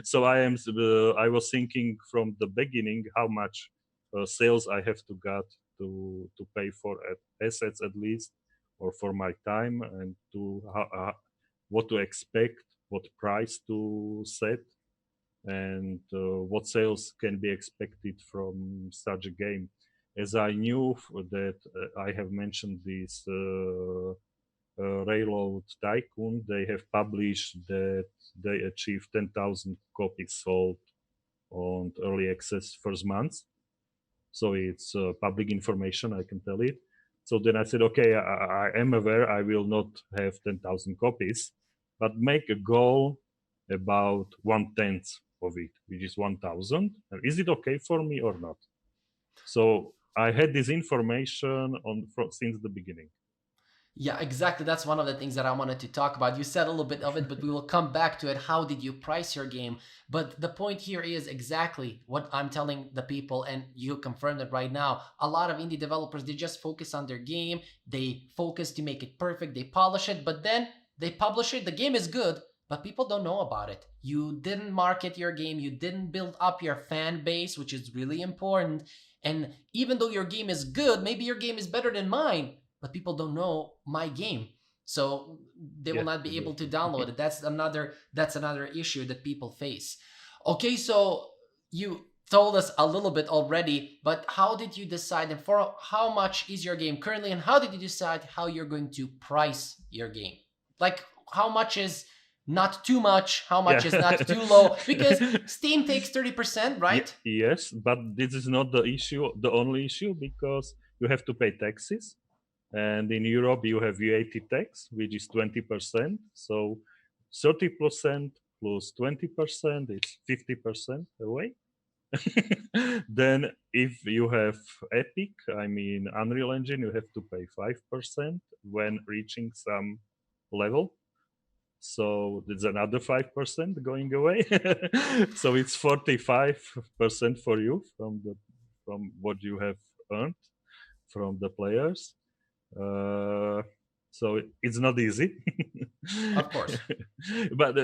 so I was thinking from the beginning how much sales I have to get to pay for assets at least, or for my time, and to what to expect, what price to set, and what sales can be expected from such a game. As I knew that I have mentioned this Railroad Tycoon, they have published that they achieved 10,000 copies sold on early access first month. So it's public information, I can tell it. So then I said, okay, I am aware I will not have 10,000 copies, but make a goal about 1/10 of it, which is 1,000. Is it okay for me or not? So I had this information since the beginning. Yeah, exactly. That's one of the things that I wanted to talk about. You said a little bit of it, but we will come back to it. How did you price your game? But the point here is exactly what I'm telling the people, and you confirmed it right now. A lot of indie developers, they just focus on their game. They focus to make it perfect. They polish it, but then they publish it. The game is good, but people don't know about it. You didn't market your game. You didn't build up your fan base, which is really important. And even though your game is good, maybe your game is better than mine, but people don't know my game, so they will Yeah, not be able to exactly. download it. That's another issue that people face. Okay, so you told us a little bit already, but how did you decide, and for how much is your game currently, and how did you decide how you're going to price your game? Like, how much is not too much, how much Yeah. is not too low? Because Steam takes 30%, right? Yes, but this is not the issue, the only issue, because you have to pay taxes. And in Europe, you have VAT tax, which is 20%. So 30% plus 20% is 50% away. Then if you have Epic, I mean Unreal Engine, you have to pay 5% when reaching some level. So there's another 5% going away. So it's 45% for you from what you have earned from the players. So it's not easy. Of course. But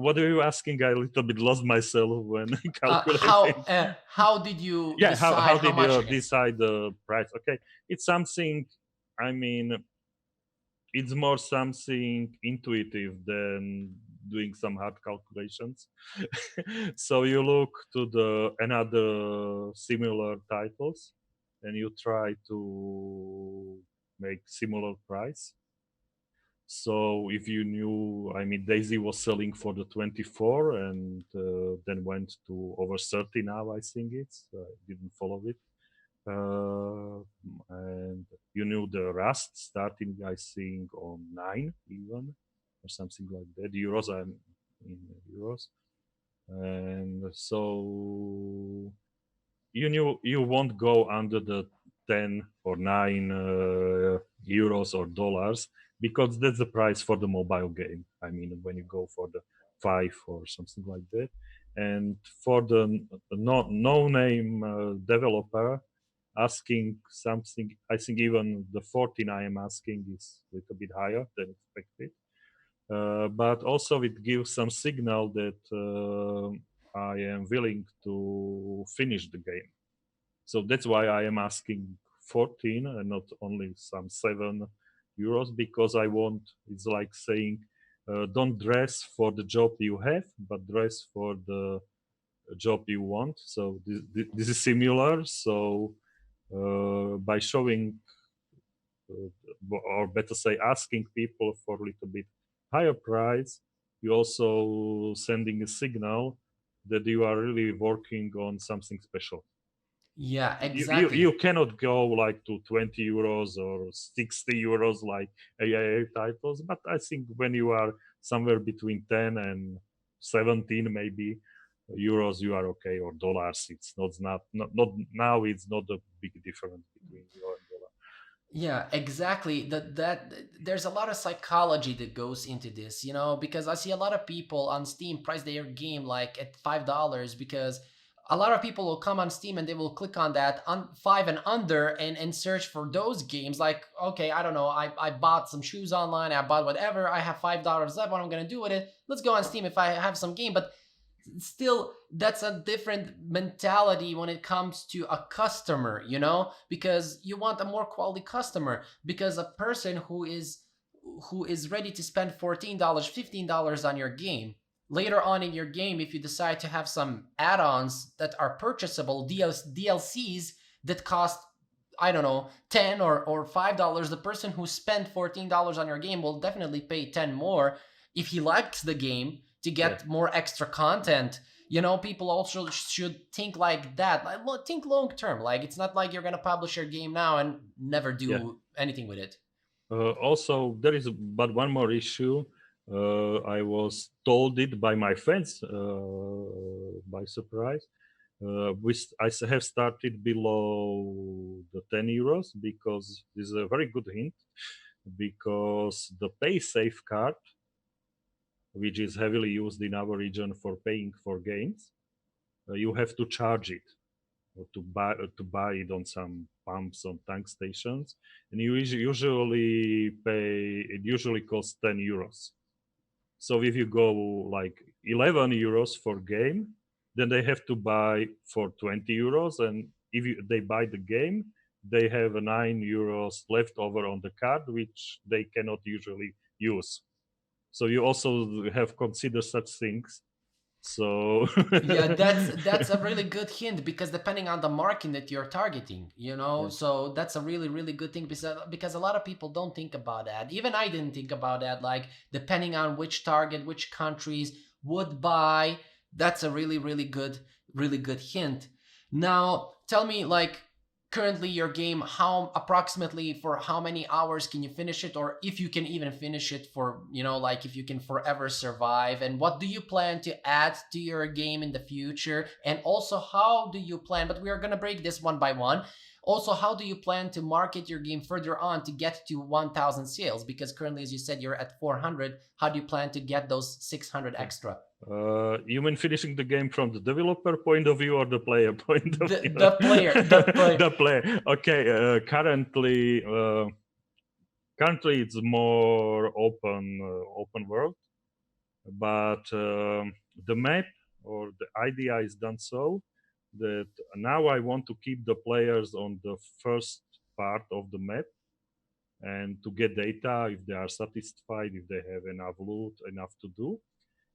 what are you asking? I a little bit lost myself when How calculating. how did you Yeah, decide how how did much you you're getting? decide the price? Okay, it's something. I mean, it's more something intuitive than doing some hard calculations. So you look to the another similar titles, and you try to make similar price. So if you knew, I mean, Daisy was selling for the 24, and then went to over 30 now, I think it's. I didn't follow it. And you knew the Rust starting, I think, on 9 even, or something like that. Euros, I'm in euros. And so you knew you won't go under the 10 or 9 euros or dollars, because that's the price for the mobile game. I mean, when you go for the 5 or something like that. And for the no name developer, asking something, I think even the 14 I am asking is a little bit higher than expected. But also it gives some signal that I am willing to finish the game. So that's why I am asking 14 and not only some 7 euros because I want. It's like saying, don't dress for the job you have, but dress for the job you want. So this is similar. So by showing, or better say, asking people for a little bit higher price, you also sending a signal that you are really working on something special. Yeah, You exactly. cannot go like to 20 euros or 60 euros like AIA titles, but I think when you are somewhere between 10 and 17 maybe euros, you are okay, or dollars. It's not now. It's not a big difference between euro and dollar. Yeah, exactly. That there's a lot of psychology that goes into this, because I see a lot of people on Steam price their game like at $5 because a lot of people will come on Steam and they will click on that on five and under and search for those games. Like, okay, I don't know, I bought some shoes online, I bought whatever, I have $5 left. What I'm gonna do with it? Let's go on Steam if I have some game, but still that's a different mentality when it comes to a customer, because you want a more quality customer, because a person who is ready to spend $14 $15 on your game later on in your game, if you decide to have some add-ons that are purchasable, DLCs that cost, I don't know, 10 or $5, the person who spent $14 on your game will definitely pay 10 more if he likes the game to Yeah, get more extra content. People also should think like that. Like, think long term. Like, it's not like you're gonna publish your game now and never yeah. do anything with it. Also, there is but one more issue. I was told it by my friends by surprise. I have started below the 10 euros because this is a very good hint. Because the pay safe card, which is heavily used in our region for paying for games, you have to charge it or to buy it on some pumps on tank stations, and you usually pay. It usually costs 10 euros. So if you go like 11 euros for game, then they have to buy for 20 euros, and if they buy the game, they have a 9 euros left over on the card, which they cannot usually use. So you also have considered such things. So Yeah, that's a really good hint, because depending on the market that you're targeting, yeah, so that's a really really good thing, because a lot of people don't think about that. Even I didn't think about that. Like, depending on which target, which countries would buy, that's a really really good hint. Now, tell me, like, currently your game, how approximately for how many hours can you finish it, or if you can even finish it for, like, if you can forever survive, and what do you plan to add to your game in the future, and also how do you plan, but we are going to break this one by one, also how do you plan to market your game further on to get to 1000 sales, because currently, as you said, you're at 400. How do you plan to get those 600 yeah. extra? You mean finishing the game from the developer point of view or the player point of view? The player. The player. Okay. Currently it's more open world, but the map or the idea is done so that now I want to keep the players on the first part of the map and to get data if they are satisfied, if they have enough loot, enough to do.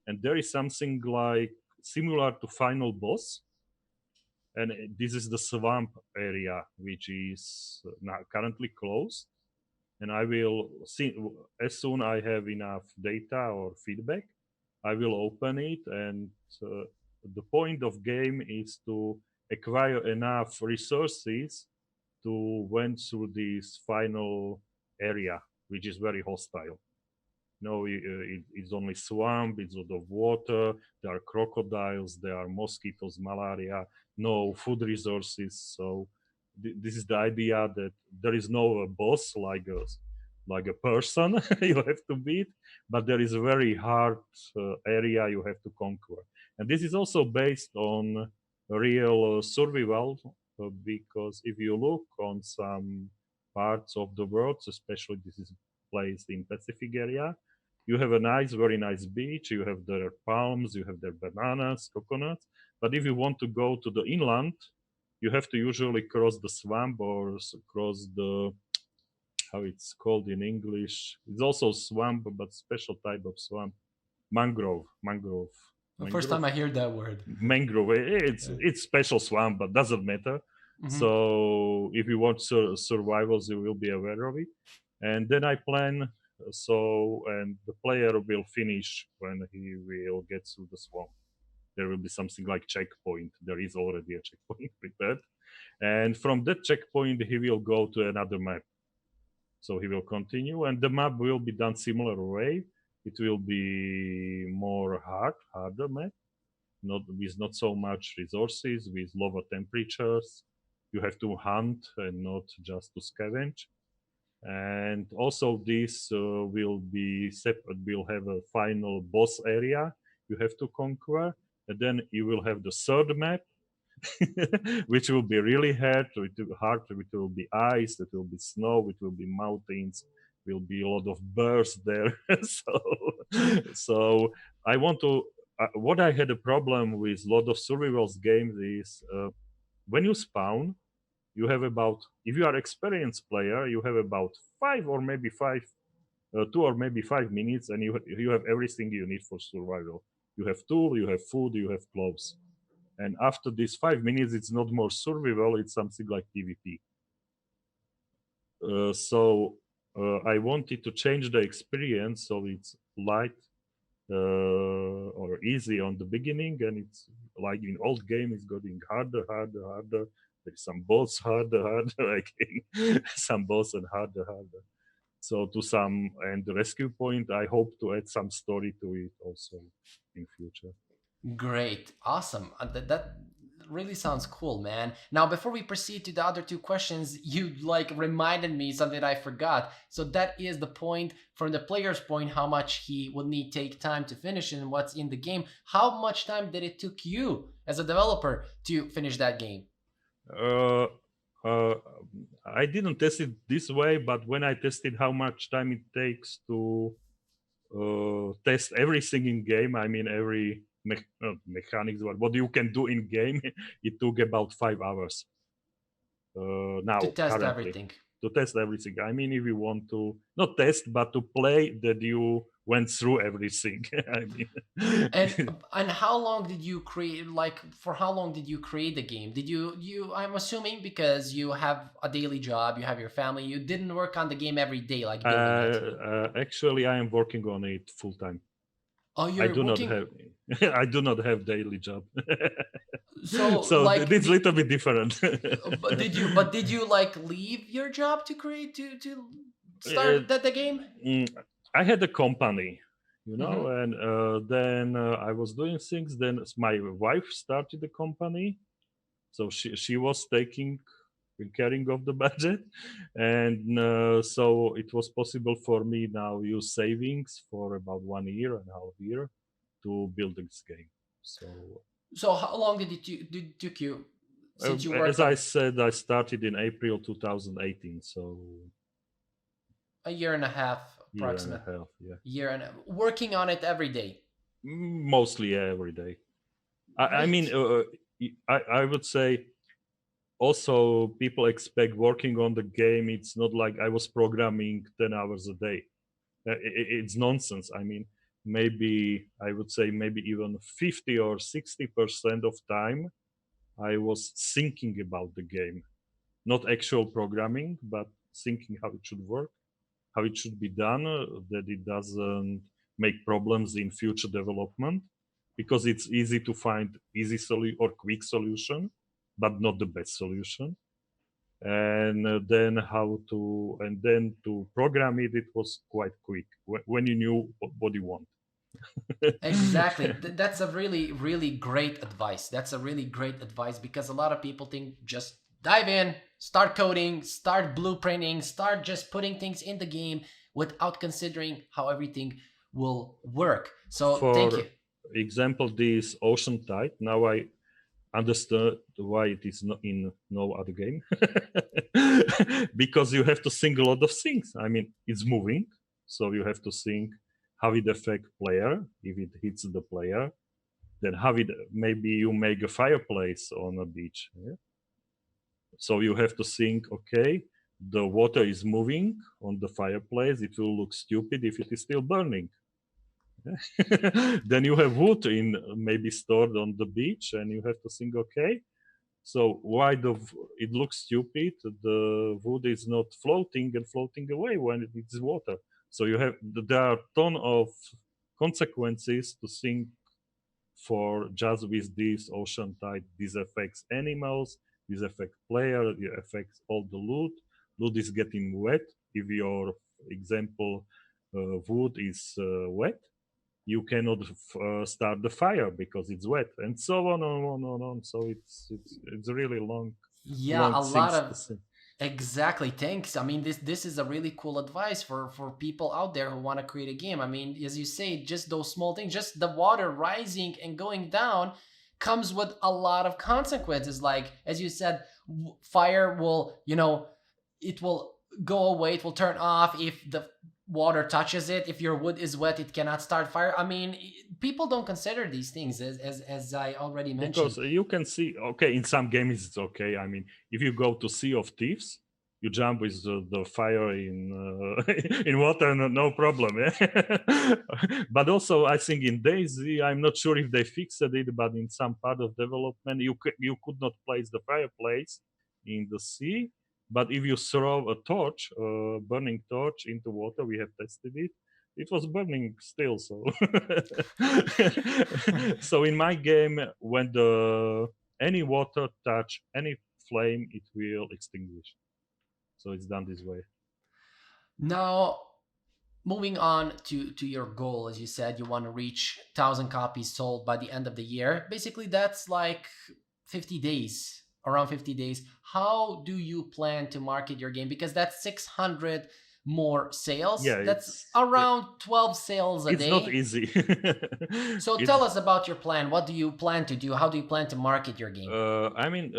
And there is something like similar to final boss, and this is the swamp area, which is now currently closed. And I will see, as soon I have enough data or feedback, I will open it. And uh, the point of game is to acquire enough resources to went through this final area, which is very hostile. No, it's only swamp, it's a lot of water, there are crocodiles, there are mosquitoes, malaria, no food resources. So this is the idea that there is no boss like a person you have to beat, but there is a very hard area you have to conquer. And this is also based on real survival, because if you look on some parts of the world, especially this is placed in Pacific area, you have a nice, very nice beach. You have their palms, you have their bananas, coconuts. But if you want to go to the inland, you have to usually cross the swamp or cross how it's called in English. It's also swamp, but special type of swamp. Mangrove, The first time mangrove, I hear that word. mangrove. It's special swamp, but doesn't matter. Mhm. So if you want survivals, you will be aware of it. And then I plan. So and the player will finish when he will get through the swamp. There will be something like checkpoint. There is already a checkpoint prepared, and from that checkpoint he will go to another map. So he will continue, and the map will be done similar way. It will be more harder map, not with not so much resources, with lower temperatures. You have to hunt and not just to scavenge. And also this will be separate. Will have a final boss area you have to conquer, and then you will have the third map which will be really hard. It will be ice, it will be snow, it will be mountains, will be a lot of birds there. So I want to. What I had a problem with a lot of survivals games is when you spawn, you have about, if you are experienced player, you have about 2 or maybe 5 minutes, and you have everything you need for survival. You have tool, you have food, you have clothes, and after these 5 minutes, it's not more survival, it's something like PvP. So I wanted to change the experience so it's light or easy on the beginning, and it's like in old game, it's getting harder. There's some boss harder, like some boss and harder. So to some, and the rescue point, I hope to add some story to it also in future. Great, awesome. That really sounds cool, man. Now, before we proceed to the other two questions, you like reminded me something I forgot. So that is the point from the player's point, how much he would need take time to finish and what's in the game. How much time did it took you as a developer to finish that game? Uh, uh, I didn't test it this way, but when I tested how much time it takes to test everything in game, I mean every mechanics, what you can do in game, it took about 5 hours. To Now test currently everything. to test everything. I mean, if you want to not test but to play that you went through everything. I And mean, and how long did you create, like for how long did you create the game? Did you I'm assuming because you have a daily job, you have your family, you didn't work on the game every day like building it. actually, I am working on it full time. Oh, I you're do not working. have I do not have daily job. So So like it's a little bit different. but did you like leave your job to create to Uh, start the game? I had a company, Mm-hmm. and then I was doing things. Then my wife started the company, so she was taking caring of the budget, and so it was possible for me now use savings for about 1.5 year to build this game. So So how long did it took you since you as worked I on said, I started in April 2018, so a year and a half year and a approximate half, yeah. year and working on it every day? Mostly every day. I mean, Great. I would say also people expect working on the game. It's not like I was programming 10 hours a day. It's nonsense. I mean, maybe I would say maybe even 50 or 60% of time I was thinking about the game, not actual programming, but thinking how it should work, how it should be done, that it doesn't make problems in future development, because it's easy to find easy or quick solution, but not the best solution. And then to program it, it was quite quick when you knew what you want. Exactly. That's a really, really great advice. That's a really great advice because a lot of people think just dive in, start coding, start blueprinting, start just putting things in the game without considering how everything will work. So thank you. For example, this Ocean Tide, now I understood why it is not in no other game. Because you have to think a lot of things. I mean, it's moving, so you have to think how it affect player if it hits the player. Then how it, maybe you make a fireplace on a beach. Yeah? So you have to think, okay, the water is moving on the fireplace, it will look stupid if it is still burning. Then you have wood in maybe stored on the beach, and you have to think, okay, so why it looks stupid? The wood is not floating and floating away when it is water. So there are a ton of consequences to think for just with this ocean tide. This affects animals, this affects player, it affects all the loot. Loot is getting wet. If your example wood is wet, you cannot start the fire because it's wet, and so on and on and on. So it's really Yeah, long a lot things to of say. exactly. Thanks. I mean, this is a really cool advice for people out there who want to create a game. I mean, as you say, just those small things, just the water rising and going down comes with a lot of consequences. Like as you said, fire will, it will go away, it will turn off if the water touches it. If your wood is wet, it cannot start fire. I mean, people don't consider these things as I already mentioned. Because you can see, okay, in some games it's okay. I mean, if you go to Sea of Thieves, you jump with the fire in in water, no problem. Yeah? But also, I think in Daisy, I'm not sure if they fixed it, but in some part of development, you could not place the fireplace in the sea. But if you throw a torch, a burning torch into water, we have tested it. It was burning still, so so in my game, when the any water touch any flame, it will extinguish. So it's done this way. Now, moving on to your goal, as you said, you want to reach 1,000 copies sold by the end of the year. Basically, that's like 50 days, around 50 days. How do you plan to market your game? Because that's 600 more sales. Yeah, That's around 12 sales a it's not day. easy. So It's tell us about your plan. What do you plan to do? How do you plan to market your game? I mean,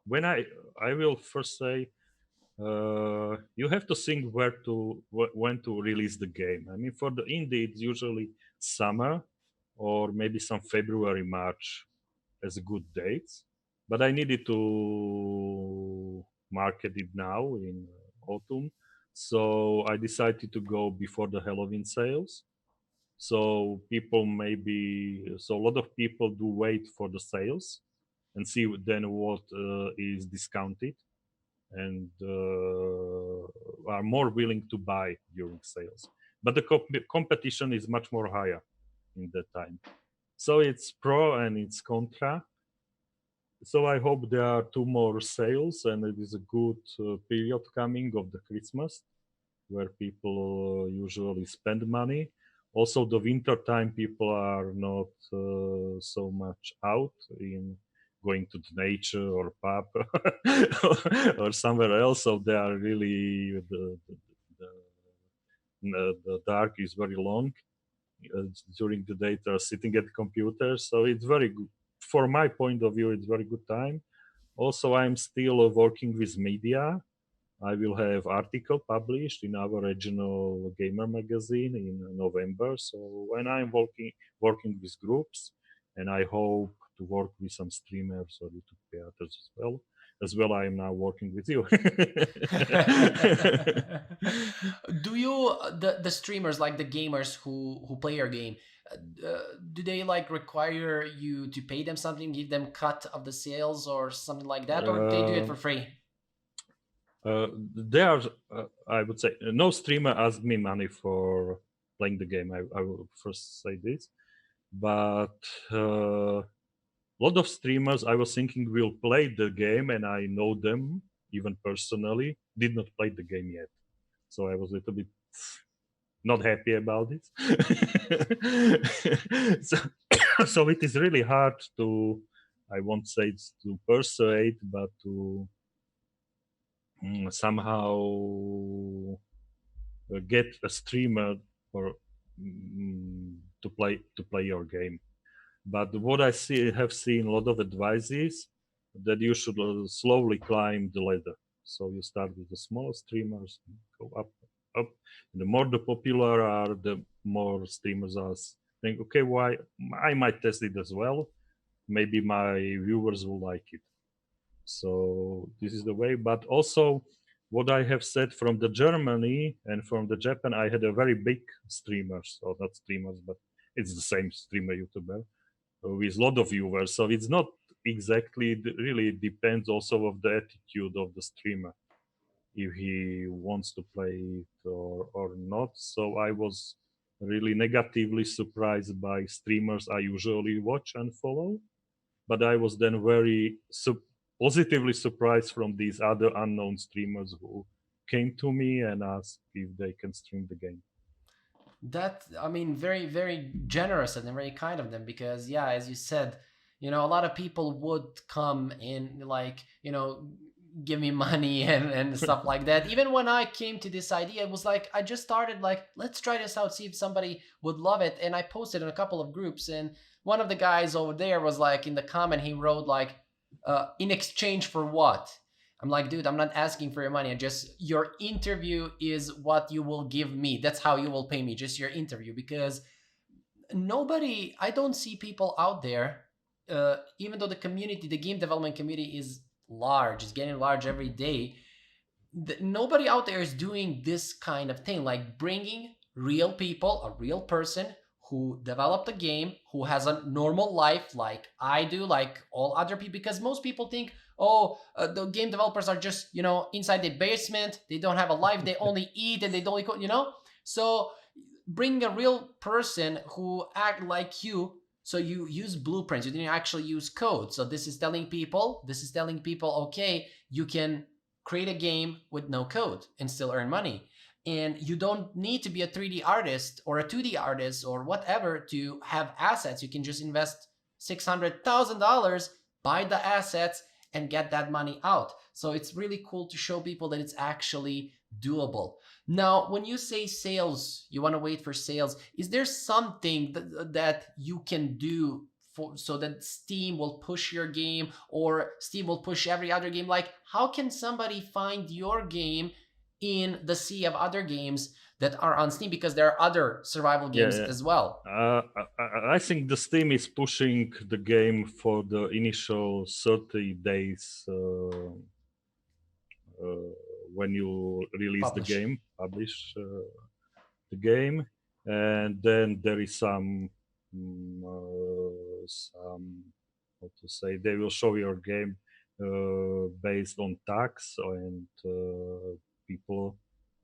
when I will first say, you have to think when to release the game. I mean, for the indie, it's usually summer or maybe some February, March as good dates. But I needed to market it now in autumn, so I decided to go before the Halloween sales. So so a lot of people do wait for the sales and see then what is discounted, and are more willing to buy during sales. But the competition is much more higher in that time. So it's pro and it's contra. So I hope there are two more sales, and it is a good period coming of the Christmas where people usually spend money. Also, the winter time, people are not so much out in going to the nature or pub or somewhere else. So they are really the dark is very long during the day. They are sitting at computers, so it's very good. For my point of view, it's very good time. Also, I'm still working with media. I will have article published in our regional gamer magazine in November. So when I'm working with groups, and I hope to work with some streamers or YouTube creators as well. As well, I am now working with you. Do you the streamers, like the gamers who play your game, do they like require you to pay them something, give them cut of the sales or something like that, or they do it uh, for free? there are, I would say, no streamer asked me money for playing the game. I will first say this, but a lot of streamers I was thinking will play the game, and I know them even personally, did not play the game yet. So I was a little bit not happy about it. so, so it is really hard to, I won't say it's to persuade, but to somehow get a streamer or to play your game. But what I have seen a lot of advices that you should slowly climb the ladder. So you start with the small streamers, go up, up. And the more the popular are, the more streamers are. Think, okay, why I might test it as well. Maybe my viewers will like it. So this is the way. But also, what I have said from the Germany and from the Japan, I had a very big streamers, or not streamers, but it's the same streamer YouTuber with a lot of viewers. So it's not exactly really depends also of the attitude of the streamer if he wants to play it or not. So I was really negatively surprised by streamers I usually watch and follow, but I was then very positively surprised from these other unknown streamers who came to me and asked if they can stream the game. That, I mean, very, very generous and very kind of them, because yeah, as you said, a lot of people would come in, like, give me money and stuff like that. Even when I came to this idea, it was like I just started like, let's try this out, see if somebody would love it. And I posted in a couple of groups, and one of the guys over there was like, in the comment, he wrote like, in exchange for what? I'm like, dude, I'm not asking for your money. I just, your interview is what you will give me. That's how you will pay me, just your interview. Because I don't see people out there, even though the community, the game development community is large, it's getting large every day. Nobody out there is doing this kind of thing, like bringing real people, a real person who developed a game, who has a normal life like I do, like all other people. Because most people think, oh, the game developers are just, inside the basement, they don't have a life, they only eat and they don't, so bring a real person who act like you. So you use blueprints, you didn't actually use code. So this is telling people, okay, you can create a game with no code and still earn money. And you don't need to be a 3D artist or a 2D artist or whatever to have assets. You can just invest $600,000, buy the assets, and get that money out. So it's really cool to show people that it's actually doable. Now, when you say sales, you want to wait for sales. Is there something that you can do so that Steam will push your game, or Steam will push every other game? Like, how can somebody find your game in the sea of other games that are on Steam? Because there are other survival Yeah, games yeah. as well. I think the Steam is pushing the game for the initial 30 days when you release the Publish. game, publish the game, and then there is some how to say, they will show your game based on tags, and people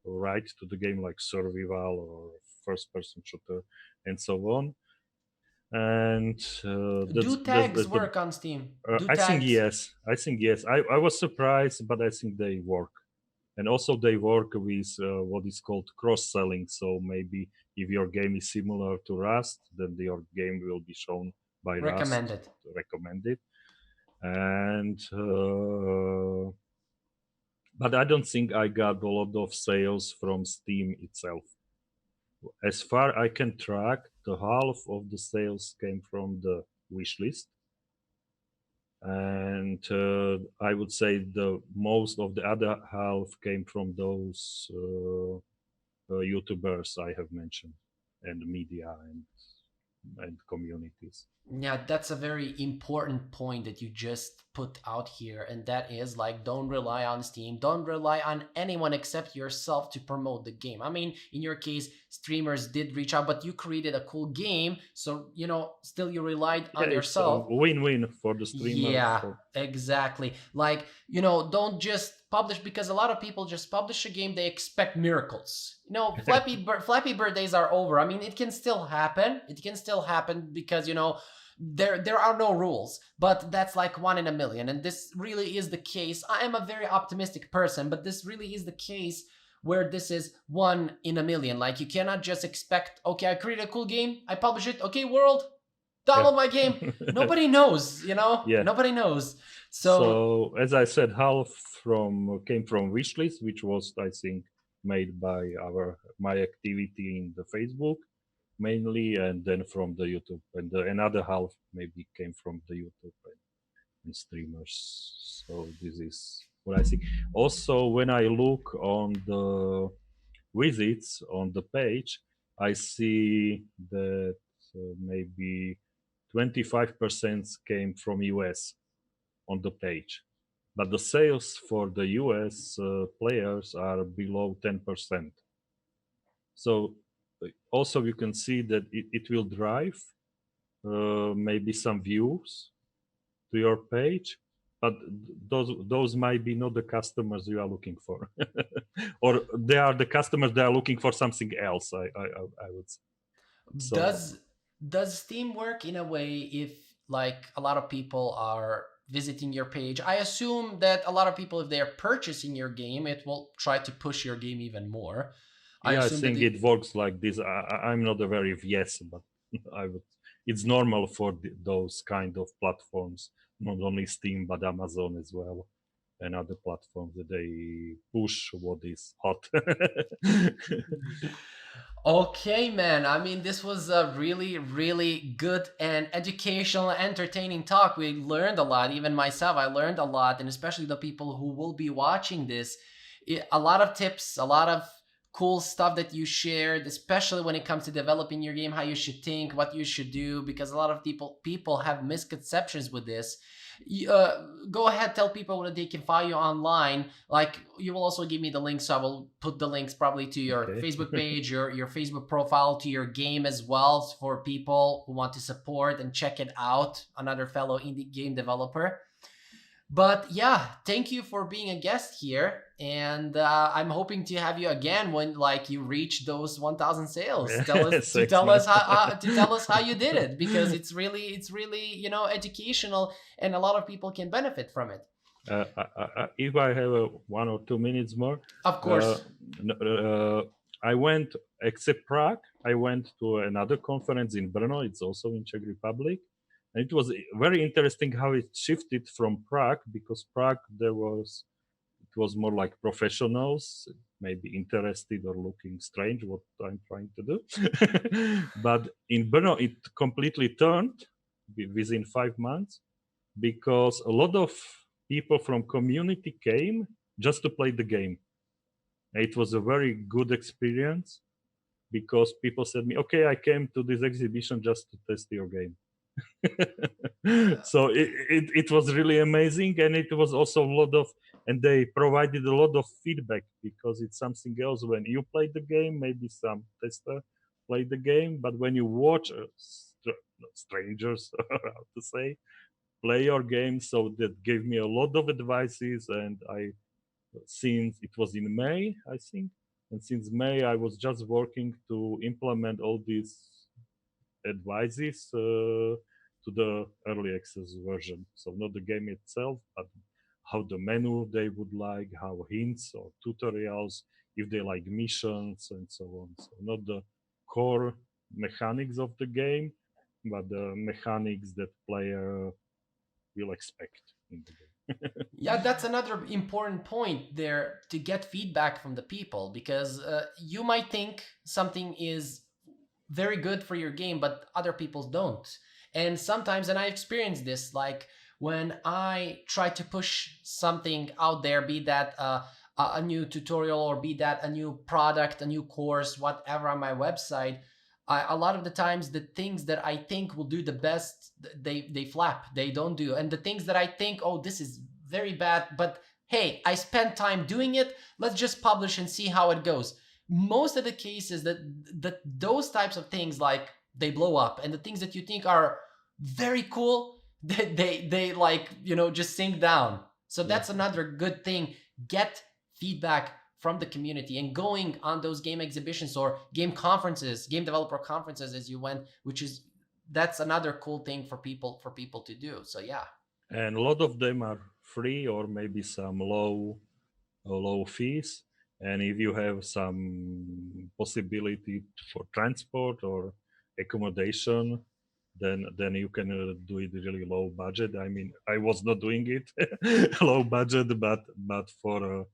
write to the game like survival or first person shooter and so on. And Do tags that's the work on Steam? Do I think tags? yes. I think yes. I was surprised, but I think they work. And also they work with what is called cross-selling. So maybe if your game is similar to Rust, then your game will be shown by Rust Recommended. recommended. And but I don't think I got a lot of sales from Steam itself. As far I can track, the half of the sales came from the wish list, and I would say the most of the other half came from those YouTubers I have mentioned, and media and communities. Yeah, that's a very important point that you just put out here. And that is like, don't rely on Steam. Don't rely on anyone except yourself to promote the game. I mean, in your case, streamers did reach out, but you created a cool game. So, still you relied Yeah, on it's a yourself. win-win for the streamer. Yeah, For exactly. Like, don't just publish, because a lot of people just publish a game, they expect miracles. Flappy Bird days are over. I mean, it can still happen. It can still happen because, there are no rules, but that's like one in a million. And this really is the case. I am a very optimistic person, but this really is the case where this is one in a million. Like, you cannot just expect, okay, I created a cool game, I publish it, okay, world, yeah. download my game. Nobody knows, Yeah. nobody knows. So So as I said, half from came from wishlist, which was I think made by my activity in the Facebook mainly, and then from the YouTube, and another half maybe came from the YouTube and streamers. So this is what I think. Also, when I look on the visits on the page, I see that maybe 25% came from US on the page, but the sales for the US players are below 10%. So also you can see that it will drive maybe some views to your page, but those might be not the customers you are looking for, or they are the customers that are looking for something else. I would say. So Does Steam work in a way if like a lot of people are visiting your page? I assume that a lot of people, if they're purchasing your game, it will try to push your game even more. I yeah, I assume that think it works like this. I'm not a very yes, but I would. It's normal for those kind of platforms, not only Steam but Amazon as well, and other platforms that they push what is hot. Okay, man. I mean, this was a really, really good and educational, entertaining talk. We learned a lot. Even myself, I learned a lot, and especially the people who will be watching this, a lot of tips, a lot of cool stuff that you shared, especially when it comes to developing your game, how you should think, what you should do, because a lot of people have misconceptions with this. Go ahead, tell people that they can find you online. Like, you will also give me the links, so I will put the links probably to your Okay. Facebook page, your Facebook profile, to your game as well, for people who want to support and check it out. Another fellow indie game developer. But yeah, thank you for being a guest here, and I'm hoping to have you again when like you reach those 1,000 sales. Tell us to Thanks, tell man. us how you did it, because it's really educational, and a lot of people can benefit from it. If I have 1 or 2 minutes more, Of uh, course. I went, except Prague, I went to another conference in Brno. It's also in Czech Republic. And it was very interesting how it shifted from Prague, because Prague, it was more like professionals, maybe interested or looking strange what I'm trying to do. But in Brno, it completely turned within 5 months, because a lot of people from community came just to play the game. It was a very good experience, because people said me, okay, I came to this exhibition just to test your game. So it was really amazing, and it was also a lot of, and they provided a lot of feedback, because it's something else when you play the game, maybe some tester play the game, but when you watch strangers, how to say, play your game. So that gave me a lot of advices, and I, since it was in May, I think, and since May I was just working to implement all these advices to the early access version. So not the game itself, but how the menu they would like, how hints or tutorials, if they like missions and so on. So not the core mechanics of the game, but the mechanics that player will expect in the game. Yeah, that's another important point there, to get feedback from the people, because you might think something is very good for your game, but other people don't. And sometimes, and I experienced this, like when I try to push something out there, be that a new tutorial, or be that a new product, a new course, whatever, on my website, a lot of the times the things that I think will do the best, they flap, they don't do. And the things that I think, oh, this is very bad, but hey, I spent time doing it, let's just publish and see how it goes. Most of the cases that those types of things, like, they blow up, and the things that you think are very cool, they like, just sink down. So Yeah. that's another good thing. Get feedback from the community, and going on those game exhibitions or game conferences, game developer conferences, as you went, that's another cool thing for people to do. So yeah. And a lot of them are free, or maybe some low fees. And if you have some possibility for transport or accommodation, then you can do it really low budget. I mean, I was not doing it low budget, but for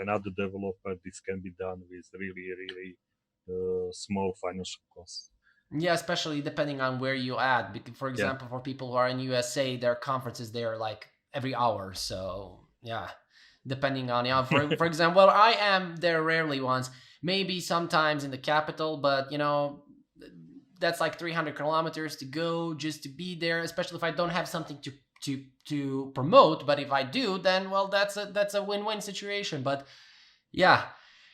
another developer, this can be done with really small financial costs. Yeah, especially depending on where you at. For Yeah. example, for people who are in USA, their conferences there like every hour. So yeah, depending on, for example, well, I am there rarely once, maybe sometimes in the capital, but that's like 300 kilometers to go just to be there. Especially if I don't have something to promote, but if I do, then well, that's a win-win situation. But yeah,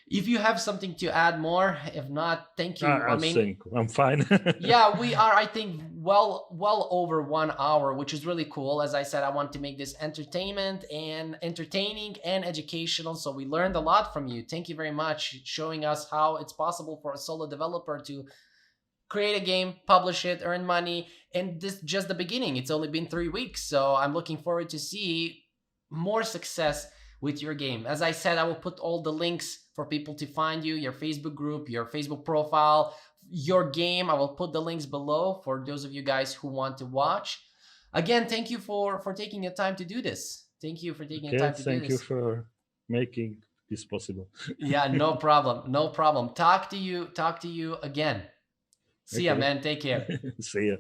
if you have something to add more, if not, thank you. I I mean, think I'm fine. yeah, we are, I think, well over 1 hour, which is really cool. As I said, I want to make this entertaining and educational, so we learned a lot from you. Thank you very much, showing us how it's possible for a solo developer to create a game, publish it, earn money. And this just the beginning. It's only been 3 weeks, so I'm looking forward to see more success with your game. As I said, I will put all the links for people to find you, your Facebook group, your Facebook profile, your game. I will put the links below for those of you guys who want to watch. Again, thank you for taking the time to do this. Thank you for taking the Okay, time to do thank you this. for making this possible. Yeah, no problem. No problem. Talk to you again. See ya, Okay, man. Take care. see ya.